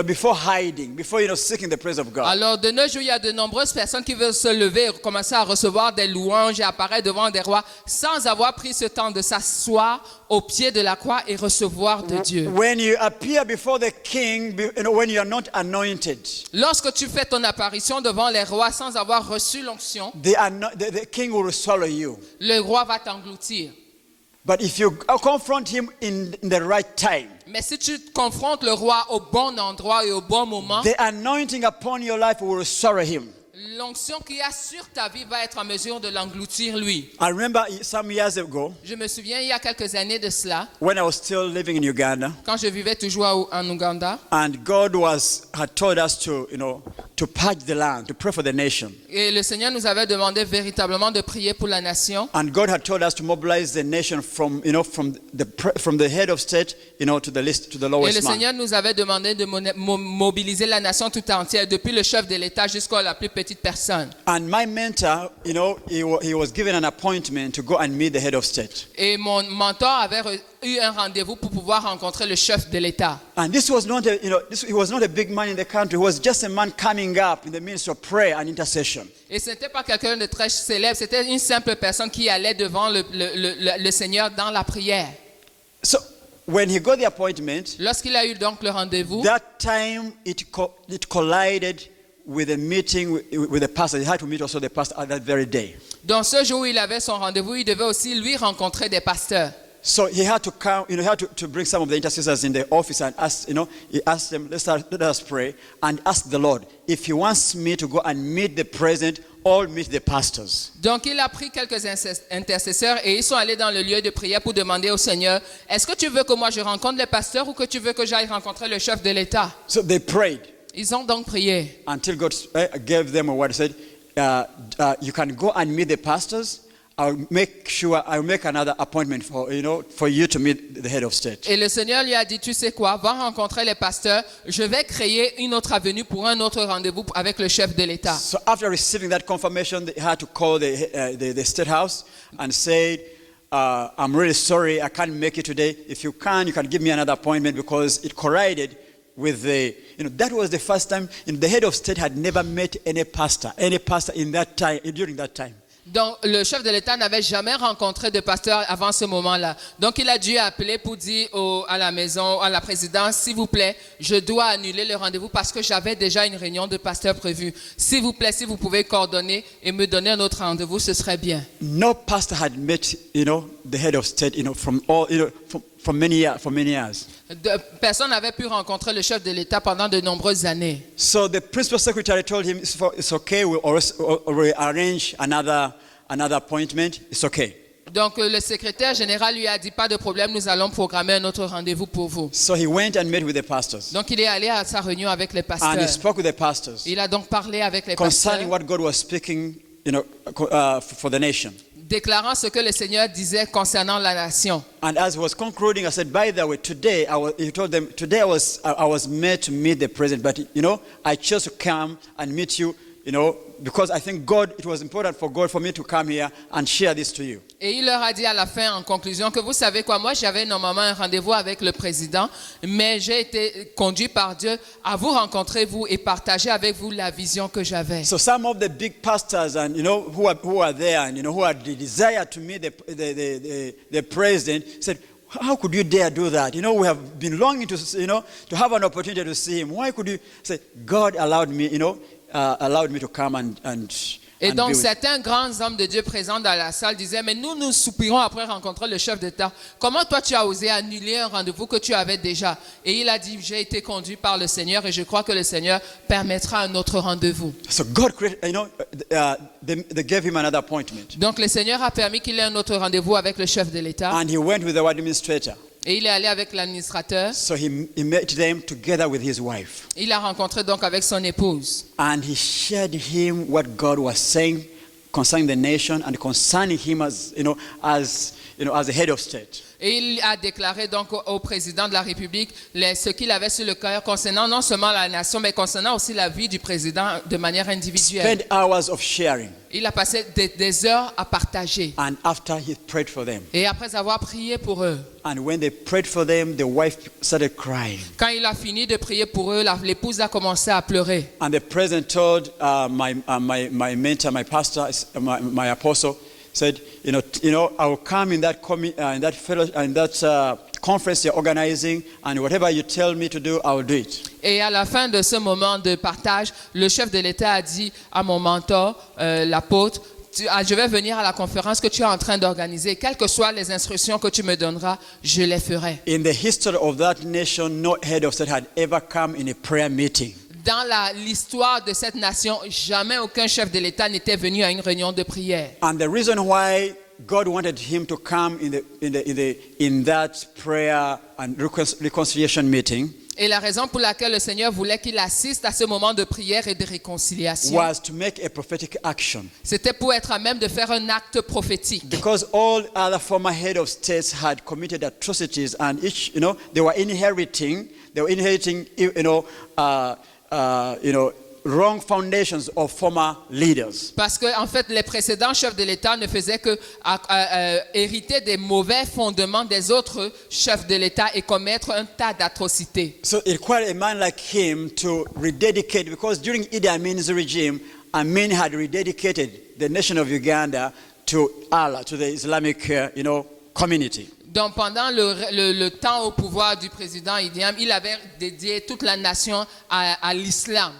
before hiding, before seeking the praise of God. Alors de nos jours, il y a de nombreuses personnes qui veulent se lever et commencer à recevoir des louanges et apparaître devant des rois sans avoir pris ce temps de s'asseoir au pied de la croix et recevoir de Dieu. When you appear before the king, when you are not anointed, Lorsque tu fais ton apparition devant les rois sans avoir reçu l'onction, the king will swallow you. le roi va t'engloutir. But if you confront him in the right time, Mais si tu confrontes le roi au bon endroit et au bon moment, the anointing upon your life will swallow him. l'onction qu'il y a sur ta vie va être en mesure de l'engloutir lui. I remember some years ago, Je me souviens il y a quelques années de cela, when I was still living in Uganda, quand je vivais toujours en Ouganda, and God had told us to purge the land, to pray for the nation. et le Seigneur nous avait demandé véritablement de prier pour la nation. And God had told us to mobilize the nation from the head of state, to the Et lowest le man. Seigneur nous avait demandé de mobiliser la nation tout entière, depuis le chef de l'État jusqu'à la plus petite personne. And my mentor, he was given an appointment to go and meet the head of state. Et mon mentor avait eu un rendez-vous pour pouvoir rencontrer le chef de l'État. And this was not he was not a big man in the country. He was just a man coming up in the midst of prayer and intercession. Et ce n'était pas quelqu'un de très célèbre, c'était une simple personne qui allait devant le Seigneur dans la prière. So when he got the appointment, Lorsqu'il a eu donc le rendez-vous, that time it collided with a meeting with the pastor. He had to meet also the pastor at that very day. dans ce jour où il avait son rendez-vous, il devait aussi lui rencontrer des pasteurs. So he had to come, he had to bring some of the intercessors in the office and ask, he asked them, let us pray and ask the Lord if he wants me to go and meet the president or meet the pastors. Donc il a pris quelques intercesseurs et ils sont allés dans le lieu de prière pour demander au Seigneur, est-ce que tu veux que moi je rencontre les pasteurs ou que tu veux que j'aille rencontrer le chef de l'État? So they prayed. Ils ont donc prié. until God gave them a word. Said, "You can go and meet the pastors. I'll make another appointment for you to meet the head of state." Et le Seigneur lui a dit, tu sais quoi, va rencontrer les pasteurs. Je vais créer une autre avenue pour un autre rendez-vous avec le chef de l'État. So after receiving that confirmation, they had to call the state house and said, "I'm really sorry, I can't make it today. If you can give me another appointment because it collided with that was the first time the head of state had never met any pastor in that time, during that time. Donc, le chef de l'État n'avait jamais rencontré de pasteur avant ce moment-là. Donc, il a dû appeler pour dire à la maison, à la présidence, s'il vous plaît, je dois annuler le rendez-vous parce que j'avais déjà une réunion de pasteur prévue. S'il vous plaît, si vous pouvez coordonner et me donner un autre rendez-vous, ce serait bien. No pastor had met, the head of state, for many years. Personne n'avait pu rencontrer le chef de l'État pendant de nombreuses années. So the principal secretary told him, "It's okay. We'll arrange another appointment. It's okay." Donc le secrétaire général lui a dit, pas de problème, nous allons programmer un autre rendez-vous pour vous. So he went and met with the pastors. Donc il est allé à sa réunion avec les pasteurs. And he spoke with the pastors Il a donc parlé avec les concerning pasteurs, what God was speaking, for the nation. déclarant ce que le Seigneur disait concernant la nation. And as he was concluding, I said, "By the way, he told them, today I was made to meet the president, but I chose to come and meet you, because I think it was important for me to come here and share this to you." Et il leur a dit à la fin, en conclusion, que vous savez quoi, moi j'avais normalement un rendez-vous avec le président, mais j'ai été conduit par Dieu à vous rencontrer, vous, et partager avec vous la vision que j'avais. So some of the big pastors and who are there and who had the desire to meet the president said, "How could you dare do that? We have been longing to have an opportunity to see him. Why could you?" Say, "God allowed me to come and Et and donc be with." certains grands hommes de Dieu présents dans la salle disaient, mais nous soupirons après rencontrer le chef d'État. Comment toi tu as osé annuler un rendez-vous que tu avais déjà? Et il a dit, j'ai été conduit par le Seigneur et je crois que le Seigneur permettra un autre rendez-vous. So God created, they gave him another appointment. Donc le Seigneur a permis qu'il ait un autre rendez-vous avec le chef de l'État. And he went with the administrator. Et il est allé avec l'administrateur. So he met them together with his wife. Il a rencontré donc avec son épouse. And he shared him what God was saying concerning the nation and concerning him as the head of state. Et il a déclaré donc au président de la République ce qu'il avait sur le cœur concernant non seulement la nation, mais concernant aussi la vie du président de manière individuelle. Spent hours of sharing. Il a passé des heures à partager. And after he prayed for them. Et après avoir prié pour eux. And when they prayed for them, the wife started crying. Quand il a fini de prier pour eux, l'épouse a commencé à pleurer. And the president told my mentor, my pastor, my apostle, said, I will come in that conference you're organizing, and whatever you tell me to do, I will do it. Et à la fin de ce moment de partage, le chef de l'État a dit à mon mentor, l'apôtre, je vais venir à la conférence que tu es en train d'organiser. Quelles que soient les instructions que tu me donneras, je les ferai. In the history of that nation, no head of state had ever come in a prayer meeting. Dans l'histoire de cette nation, jamais aucun chef de l'État n'était venu à une réunion de prière. And the reason why God wanted him to come in that prayer and reconciliation meeting Et la raison pour laquelle le Seigneur voulait qu'il assiste à ce moment de prière et de réconciliation, was to make a prophetic action. c'était pour être à même de faire un acte prophétique. Because all other former head of states had committed atrocities, and each, they were inheriting, wrong foundations of former leaders. Parce que en fait, les précédents chefs de l'État ne faisaient que hériter des mauvais fondements des autres chefs de l'État et commettre un tas d'atrocités. So it required a man like him to rededicate, because during Idi Amin's regime, Amin had rededicated the nation of Uganda to Allah, to the Islamic, community. Donc pendant le temps au pouvoir du président Idi Amin, il avait dédié toute la nation à l'islam.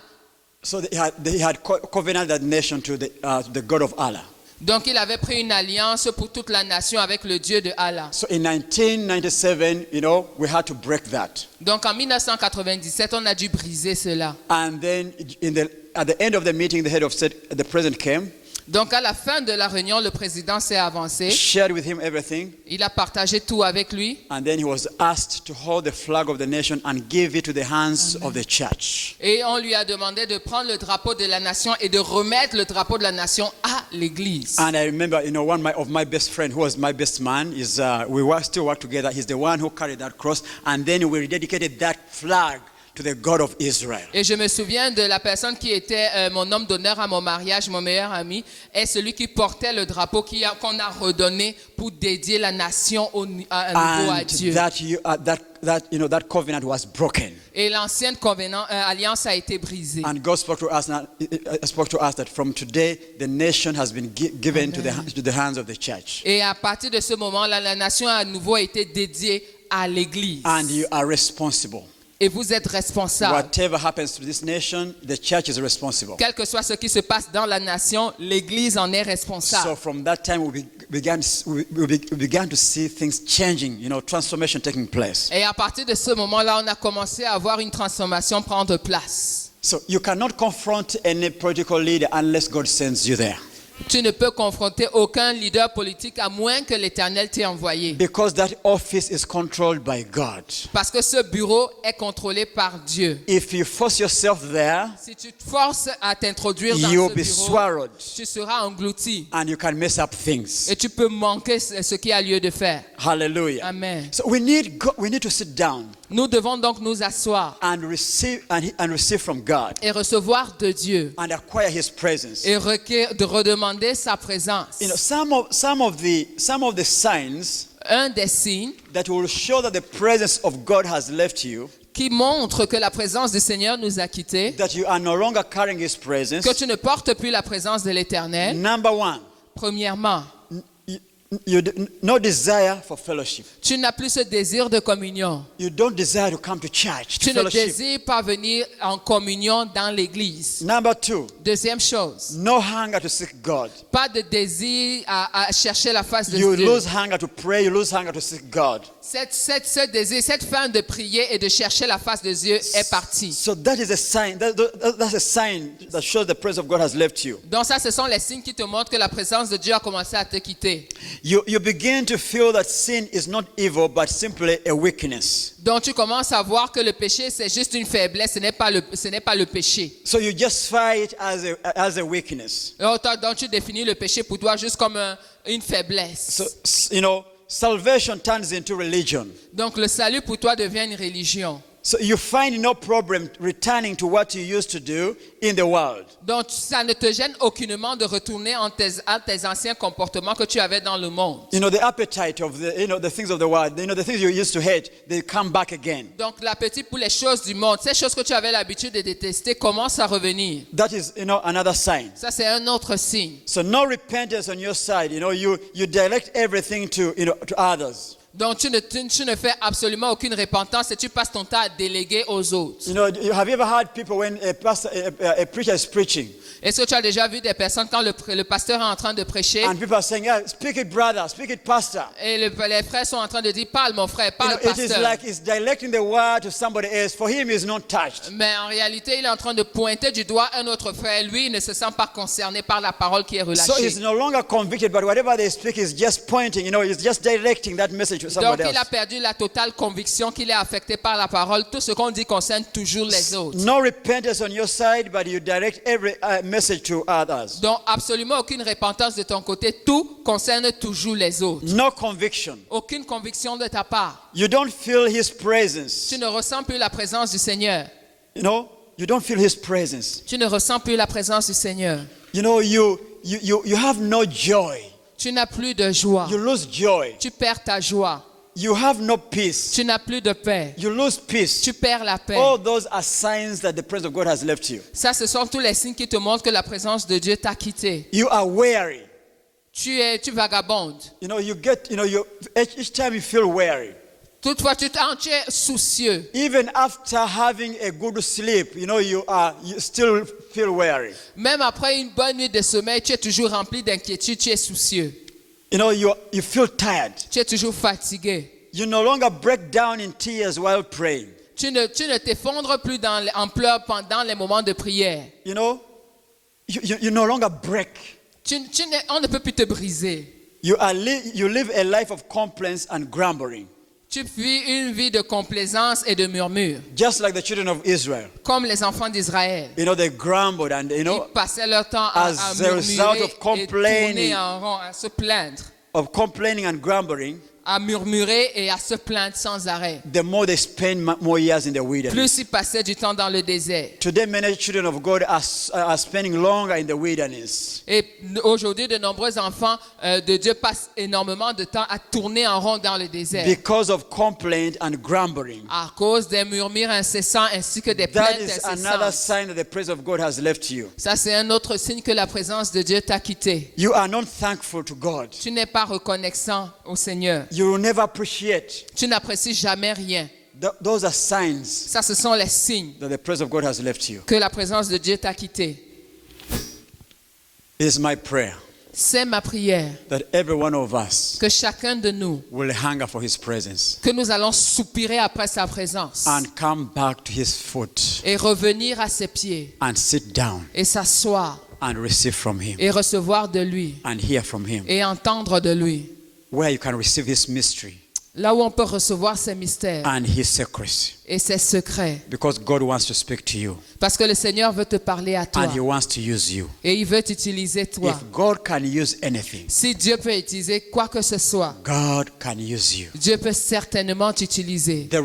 So they had covenanted that nation to the God of Allah. Donc il avait pris une alliance pour toute la nation avec le Dieu de Allah. So in 1997, we had to break that. Donc en 1997, on a dû briser cela. And then at the end of the meeting, the head of state, the president came. Donc à la fin de la réunion, le président s'est avancé. shared with him everything, Il a partagé tout avec lui. and then he was asked to hold the flag of the nation and give it to the hands of the church. Et on lui a demandé de prendre le drapeau de la nation et de remettre le drapeau de la nation à l'église. And I remember, one of my best friend, who was my best man, is still work together. He's the one who carried that cross, and then we rededicated that flag to the God of Israel. Et je me souviens de la personne qui était mon homme d'honneur à mon mariage, mon meilleur ami, est celui qui portait le drapeau qu'on a redonné pour dédier la nation à nouveau à And Dieu. that covenant was broken. Et l'ancienne alliance a été brisée. And God spoke to us that from today the nation has been given to the hands of the church. Et à partir de ce moment-là, la nation a à nouveau été dédiée à l'église. And you are responsible. Et vous êtes responsable. Whatever happens to this nation, the church is responsible. Quel que soit ce qui se passe dans la nation, l'église en est responsable. So from that time, we began to see things changing, transformation taking place. Et à partir de ce moment-là, on a commencé à voir une transformation prendre place. So you cannot confront any political leader unless God sends you there. Tu ne peux confronter aucun leader politique à moins que l'Éternel t'ait envoyé. Because that office is controlled by God. Parce que ce bureau est contrôlé par Dieu. If you force yourself there, Si tu te forces à t'introduire dans you'll ce be bureau, swallowed tu seras englouti. and you can mess up things. Et tu peux manquer ce qui a lieu de faire. Hallelujah. Amen. So we need to sit down Nous devons donc nous asseoir and receive from God et recevoir de Dieu and acquire His presence. et de redemander sa présence. Some of the signs Un des signes that will show that the presence of God has left you, qui montre que la présence du Seigneur nous a quittés, that you are no longer carrying His presence. que tu ne portes plus la présence de l'Éternel. Number one, Premièrement, no desire for fellowship. tu n'as plus ce désir de communion. You don't desire to come to church, to Tu ne fellowship. désires pas venir en communion dans l'église. Number two, Deuxième chose, no hunger to seek God. pas de désir à chercher la face de You Dieu. lose hunger to pray, you lose hunger to seek God. Ce désir, cette faim de prier et de chercher la face de Dieu est partie. So that is a sign, that's a sign that shows the presence of God has left you. Donc ça, ce sont les signes qui te montrent que la présence de Dieu a commencé à te quitter. You begin to feel that sin is not evil, but simply a weakness. Donc tu commences à voir que le péché, c'est juste une faiblesse, ce n'est pas le péché. So you just fight as a weakness. Donc tu définis le péché pour toi juste comme une faiblesse. So, salvation turns into religion. Donc le salut pour toi devient une religion. So you find no problem returning to what you used to do in the world. Donc ça ne te gêne aucunement de retourner à tes anciens comportements que tu avais dans le monde. The appetite of the things of the world, the things you used to hate, they come back again. Donc l'appétit pour les choses du monde, ces choses que tu avais l'habitude de détester commencent à revenir. That is, another sign. Ça c'est un autre signe. So no repentance on your side. You direct everything to others. Donc tu ne fais absolument aucune repentance et tu passes ton temps à déléguer aux autres. Have you ever heard people when a preacher is preaching? Est-ce que tu as déjà vu des personnes quand le pasteur est en train de prêcher And people are saying, yeah, speak it, brother, speak it, pastor. et les frères sont en train de dire parle mon frère, parle It is pasteur. like he's directing the word to somebody else. For him, he's not touched. Mais en réalité, il est en train de pointer du doigt un autre frère. Lui, il ne se sent pas concerné par la parole qui est So relâchée. he's no longer convicted, but whatever they speak is just pointing, he's just directing that message to Donc somebody il a else. perdu la totale conviction qu'il est affecté par la parole. Tout ce qu'on dit concerne toujours les autres. No repentance on your side, but you direct every message to others. Donc absolument aucune repentance de ton côté. Tout concerne toujours les autres. No conviction. Aucune conviction de ta part. You don't feel his presence. Tu ne ressens plus la présence du Seigneur. You don't feel his presence. Tu ne ressens plus la présence du Seigneur. You have no joy. Tu n'as plus de joie. You lose joy. Tu perds ta joie. You have no peace. Tu n'as plus de paix. You lose peace. Tu perds la paix. All those are signs that the presence of God has left you. Ça, ce sont tous les signes qui te montrent que la présence de Dieu t'a quitté. You are weary. Tu vagabondes. Each time you feel weary. Toutefois, tu es soucieux. Even after having a good sleep, you still feel weary. Même après une bonne nuit de sommeil, tu es toujours rempli d'inquiétude, tu es soucieux. You feel tired. Tu es toujours fatigué. You no longer break down in tears while praying. Tu ne t'effondres plus en pleurs pendant les moments de prière. You no longer break. On ne peut plus te briser. You live a life of complaints and grumbling, Tu vis une vie de complaisance et de murmure, just like the children of Israel. comme les enfants d'Israël. They grumbled and Ils passaient leur temps à as a result murmurer of et complaining. tourner en rond, à se plaindre. of complaining and grumbling, À murmurer et à se plaindre sans arrêt. the more they spend more years in the wilderness. Plus ils passaient du temps dans le désert. Today, many children of God are spending longer in the wilderness. Et aujourd'hui, de nombreux enfants de Dieu passent énormément de temps à tourner en rond dans le désert. Because of complaint and grumbling. À cause des murmures incessants ainsi que des That plaintes is another incessantes. sign that the presence of God has left you. Ça, c'est un autre signe que la présence de Dieu t'a quitté. You are not thankful to God. Tu n'es pas reconnaissant au Seigneur. You will never appreciate. Tu n'apprécies jamais rien. Those are signs Ça, ce sont les signes that the presence of God has left you. que la présence de Dieu t'a quitté. It is my prayer C'est ma prière that every one of us que chacun de nous, will hunger for His presence que nous allons soupirer après sa présence and come back to His foot et revenir à ses pieds and sit down et s'asseoir and receive from Him et recevoir de lui and hear from Him. et entendre de lui. Where you can receive His mystery Là où on peut recevoir ses mystères and His secrets. et ses secrets. Because God wants to speak to you Parce que le Seigneur veut te parler à toi and He wants to use you. et il veut t'utiliser toi. If God can use anything, Si Dieu peut utiliser quoi que ce soit, God can use you. Dieu peut certainement t'utiliser. There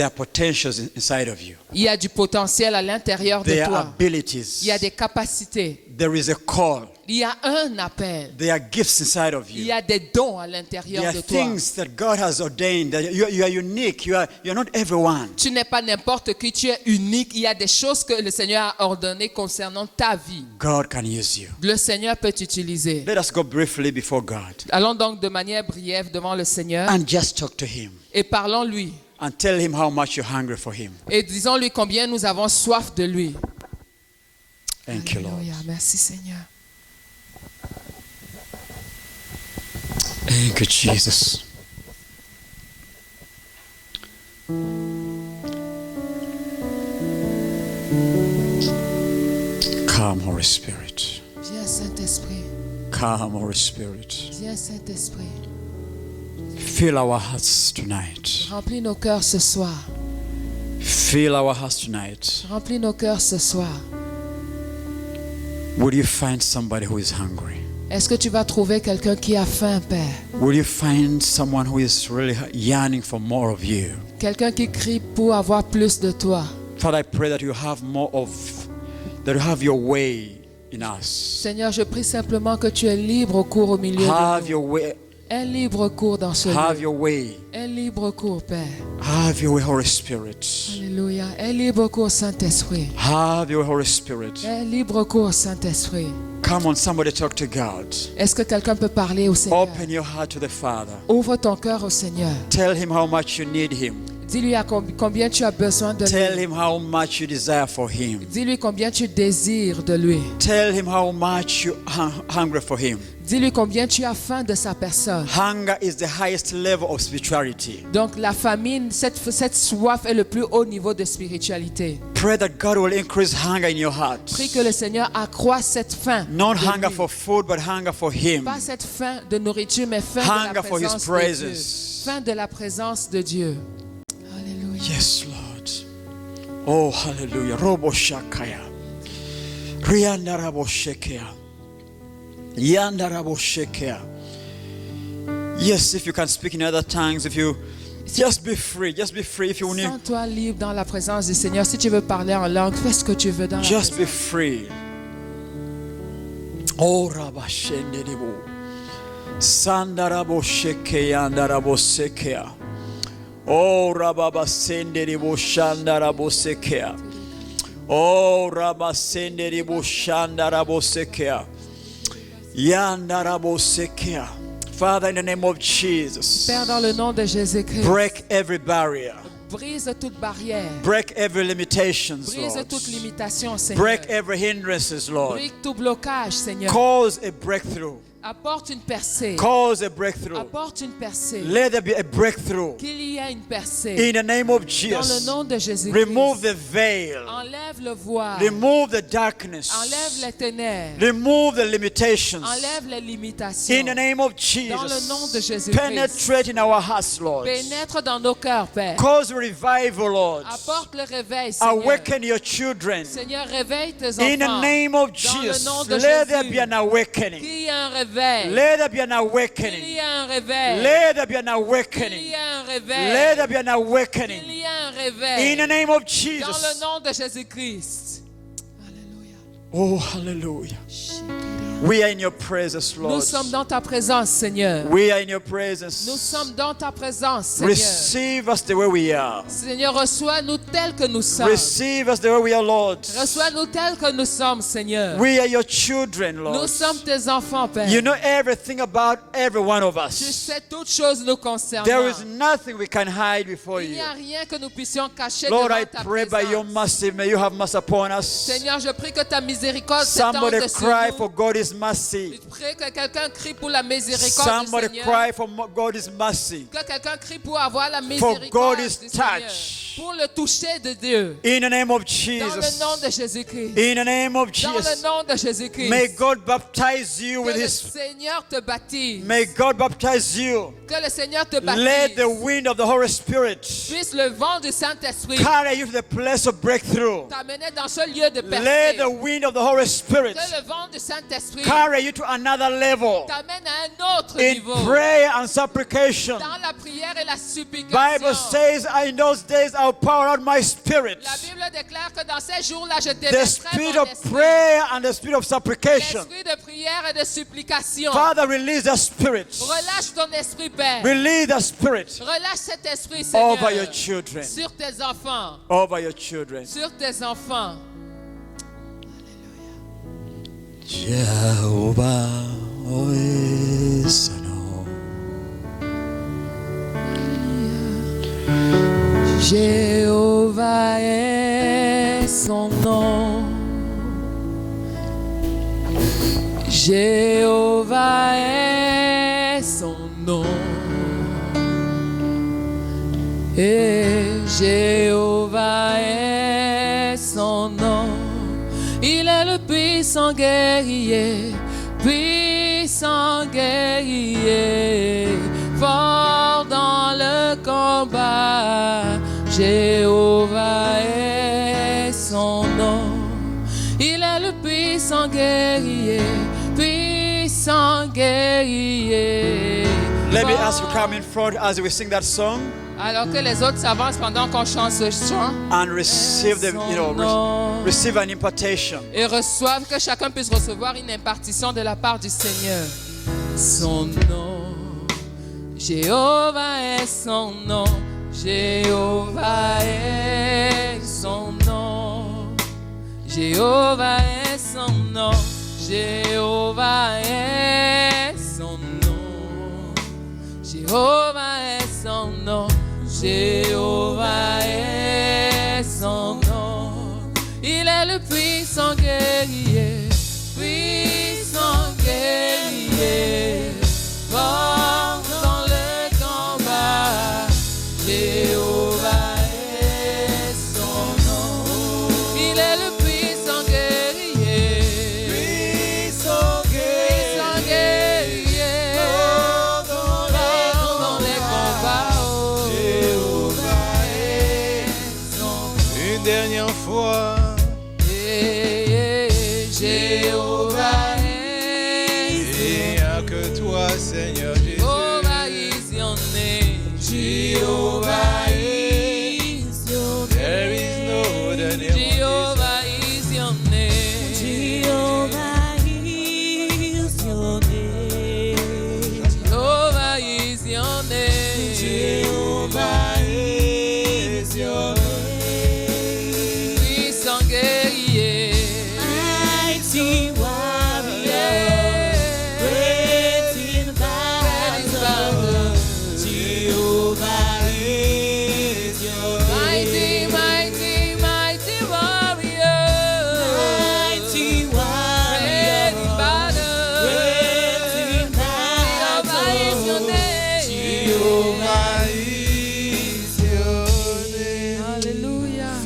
are potentials inside of you. Il y a du potentiel à l'intérieur de There are toi. abilities. Il y a des capacités. There is a call. Il y a un appel. There are gifts inside of Il you. y a des dons à l'intérieur There de are toi. things that God has ordained. That you are unique. You are not everyone. Tu n'es pas n'importe qui, tu es unique. Il y a des choses que le Seigneur a ordonnées concernant ta vie. God can use you. Le Seigneur peut t'utiliser. Let us go briefly before God Allons donc de manière brève devant le Seigneur and just talk to Him et parlons-lui. and tell Him how much you're hungry for Him. Et disons-lui combien nous avons soif de lui. Thank you, Lord. Alléluia. Merci Seigneur. Thank you, Jesus. Come, Holy Spirit. Viens Saint-Esprit. Come, Holy Spirit. Viens Saint-Esprit. Fill our hearts tonight. Remplis nos cœurs ce soir. Fill our hearts tonight. Remplis nos cœurs ce soir. Will you find somebody who is hungry? Est-ce que tu vas trouver quelqu'un qui a faim, Père? Will you find someone who is really yearning for more of you? Quelqu'un qui crie pour avoir plus de toi. Father, I pray that you have that you have your way in us. Seigneur, je prie simplement que tu es libre cours au milieu de Have nous. your way. Un libre cours dans ce Have lieu. your way. Un libre cours, Père. Have your way, Holy Spirit. Alléluia. Un libre cours, Saint-Esprit. Have your way, Holy Spirit. Un libre cours, Saint-Esprit. Come on, somebody talk to God. Est-ce que quelqu'un peut parler au Seigneur? Open your heart to the Father. Ouvre ton cœur au Seigneur. Tell Him how much you need Him. Dis-lui combien tu as besoin de Tell lui. Him how much you desire for Him. Dis-lui combien tu désires de lui. Tell Him how much you hungry for Him. Dis-lui combien tu as faim de sa personne. Hunger is the highest level of spirituality. Donc la famine, cette soif est le plus haut niveau de spiritualité. Pray that God will increase hunger in your heart. Prie que le Seigneur accroisse cette faim. Not de hunger lui. for food, but hunger for Him. Pas cette faim de nourriture, mais faim de Hunger la for His présence de Dieu. presence. Faim de la présence de Dieu. Alléluia. Yes, Lord. Oh, hallelujah. Robo Shakaya. Rianda Rabo Shekea. Yanda Rabo Shekea. Yes, if you can speak in other tongues, if you just be free, if you need, Sens-toi libre dans la présence du Seigneur. Si tu veux parler en langue, fais ce que tu veux dans la just be présence. free. Oh, Rabashende Debo. Sandarabo Shekea, Andarabo Sekea. Oh, Rababa Sende Debo, Shandarabo Sekea. Oh, Rabasende Debo, Shandarabo Sekea. Yandarabo Sekea. Father, in the name of Jesus, Père, dans le nom de Jésus-Christ, break every barrier, brise toute barrière. break every limitations, Brise Lord. toute limitation, Seigneur. Break every hindrances, Lord. Brise tout blocage, Seigneur. Cause a breakthrough. Apporte une percée. Cause a breakthrough. Apporte une percée. Let there be a breakthrough. Qu'il y ait une percée. In the name of Dans le Jesus. nom de Jésus-Christ. Remove the veil. Enlève le voile. Remove the darkness. Enlève les ténèbres. Remove the limitations. Enlève les limitations. In the name of Dans le nom de Jesus. Jésus-Christ. Penetrate in our hearts, Lord. Pénètre dans nos cœurs, Père. Cause revival, Lord. Apporte le réveil, Seigneur. Awaken your children. Seigneur, réveille tes enfants. In the name of Dans le Jesus. nom de Let there Jésus. be an awakening. Qu'il y ait un réveil. Let there be an Qu'il awakening. y ait un réveil. Let there be an Qu'il y awakening. ait un réveil. Let there be an Qu'il awakening. y ait un réveil. In the name of Dans Jesus. le nom de Jésus-Christ. Alléluia. Oh, hallelujah. We are in your presence, Nous Lord. sommes dans ta présence, Seigneur. We are in your Nous presence. sommes dans ta présence, Seigneur. Receive us the way we are. Seigneur, reçois-nous tels que nous sommes. Receive us the way we are, Lord. Reçois-nous tels que nous sommes, Seigneur. We are your children, Nous Lord. sommes tes enfants, Père. You know everything about every one of Tu us. sais toutes choses nous concernant. There is nothing we can hide before Il you. n'y a rien que nous puissions cacher Lord, devant I ta pray by your présence. mercy, may you have mercy upon us. Seigneur, je prie que ta miséricorde s'étende Somebody sur cry nous. for God's mercy. Je prie que quelqu'un crie pour la miséricorde du Somebody Seigneur. cry for God's mercy. Que quelqu'un crie pour avoir la For miséricorde God's du Seigneur. touch. Pour le toucher de Dieu. In the name of Dans le Jesus. nom de Jésus-Christ. In the name of Dans le Jesus. nom de Jésus-Christ. May God baptize you Que with le His. Seigneur te baptise. May God baptize you. Que le Seigneur te Let baptise. the wind of the Holy Spirit Puisse le vent du Saint-Esprit carry you to the place of breakthrough. t'amener dans ce lieu de Let percée. the wind of the Holy Spirit Que le vent du Saint-Esprit carry you to another level t'amène à un autre in niveau. prayer and supplication. Dans la prière et la supplication. Bible says, in those days I'll pour out my spirit. La Bible déclare que dans ces jours-là, je The déverserai spirit mon of esprit. prayer and the spirit of supplication. L'esprit de prière et de supplication. Father, release the spirit. Relâche ton esprit, Père. Release the spirit Relâche cet esprit, Seigneur. over your children. Sur tes enfants. Over your children. Sur tes enfants. Jehovah Oesano. Jéhovah est son nom. Jéhovah est son nom. Et Jéhovah est son nom. Il est le puissant guerrier, puissant guerrier, fort dans le combat. Jéhovah est son nom. Il est le puissant guerrier, puissant guerrier. Let me ask you come in front as we sing that song Alors que les autres s'avancent pendant qu'on chante ce chant and receive the, receive an impartation. et reçoivent, que chacun puisse recevoir une impartition de la part du Seigneur. Son nom, Jéhovah est son nom, Jéhovah est son nom, Jéhovah est son nom, Jéhovah est son nom, Jéhovah est son nom, Jéhovah est son nom. Il est le puissant guerrier, puissant guerrier, fort dans le combat. Jéhovah est son nom. Il est le puissant guerrier, puissant guerrier, fort dans les combats. Oh, Jéhovah est son nom. Une dernière fois, Jéhovah est il n'y a que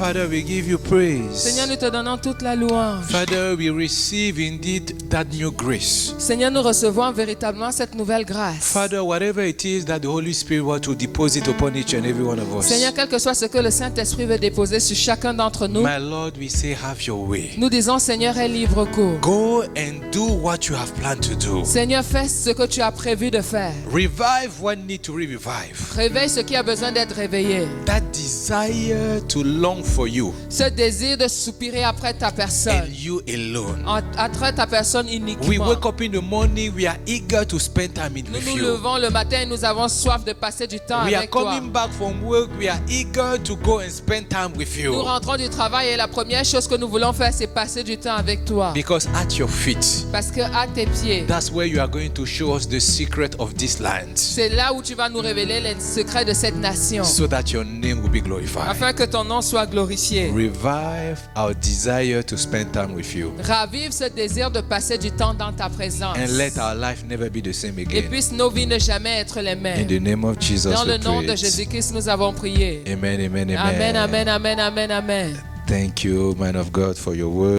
Father, we give you praise. Seigneur, nous te donnons toute la louange. Father, we receive indeed that new grace. Seigneur, nous recevons véritablement cette nouvelle grâce. Father, whatever it is that the Holy Spirit wants to deposit upon each and every one of us. Seigneur, quel que soit ce que le Saint-Esprit veut déposer sur chacun d'entre nous, My Lord, we say, have your way. nous disons, Seigneur, est libre cours. Go and do what you have planned to do. Seigneur, fais ce que tu as prévu de faire. Revive what need to revive. Réveille ce qui a besoin d'être réveillé. That desire to long for you Ce désir de soupirer après ta and personne, you alone. après ta personne We uniquement. wake up in the morning, we are eager to spend time Nous with nous you. levons le matin et nous avons soif de passer du temps We are avec toi. coming back from work, we are eager to go and spend time with Nous you. rentrons du travail et la première chose que nous voulons faire, c'est passer du temps avec toi. Because at your feet, Parce que à tes pieds, that's where you are going to show us the secret of this land, c'est là où tu vas nous révéler les secrets de cette nation, so that your name will be glorified. afin que ton nom soit glorifié. Revive our desire to spend time with you, Ravive ce désir de passer du temps dans ta présence. and let our life never be the same Et again. puisse nos vies ne jamais être les In mêmes. the name of Jesus, Dans le we nom de pray. Jésus-Christ, nous avons prié. Amen, amen, Amen, amen. amen, amen, amen, amen. Thank you, man of God, for your word.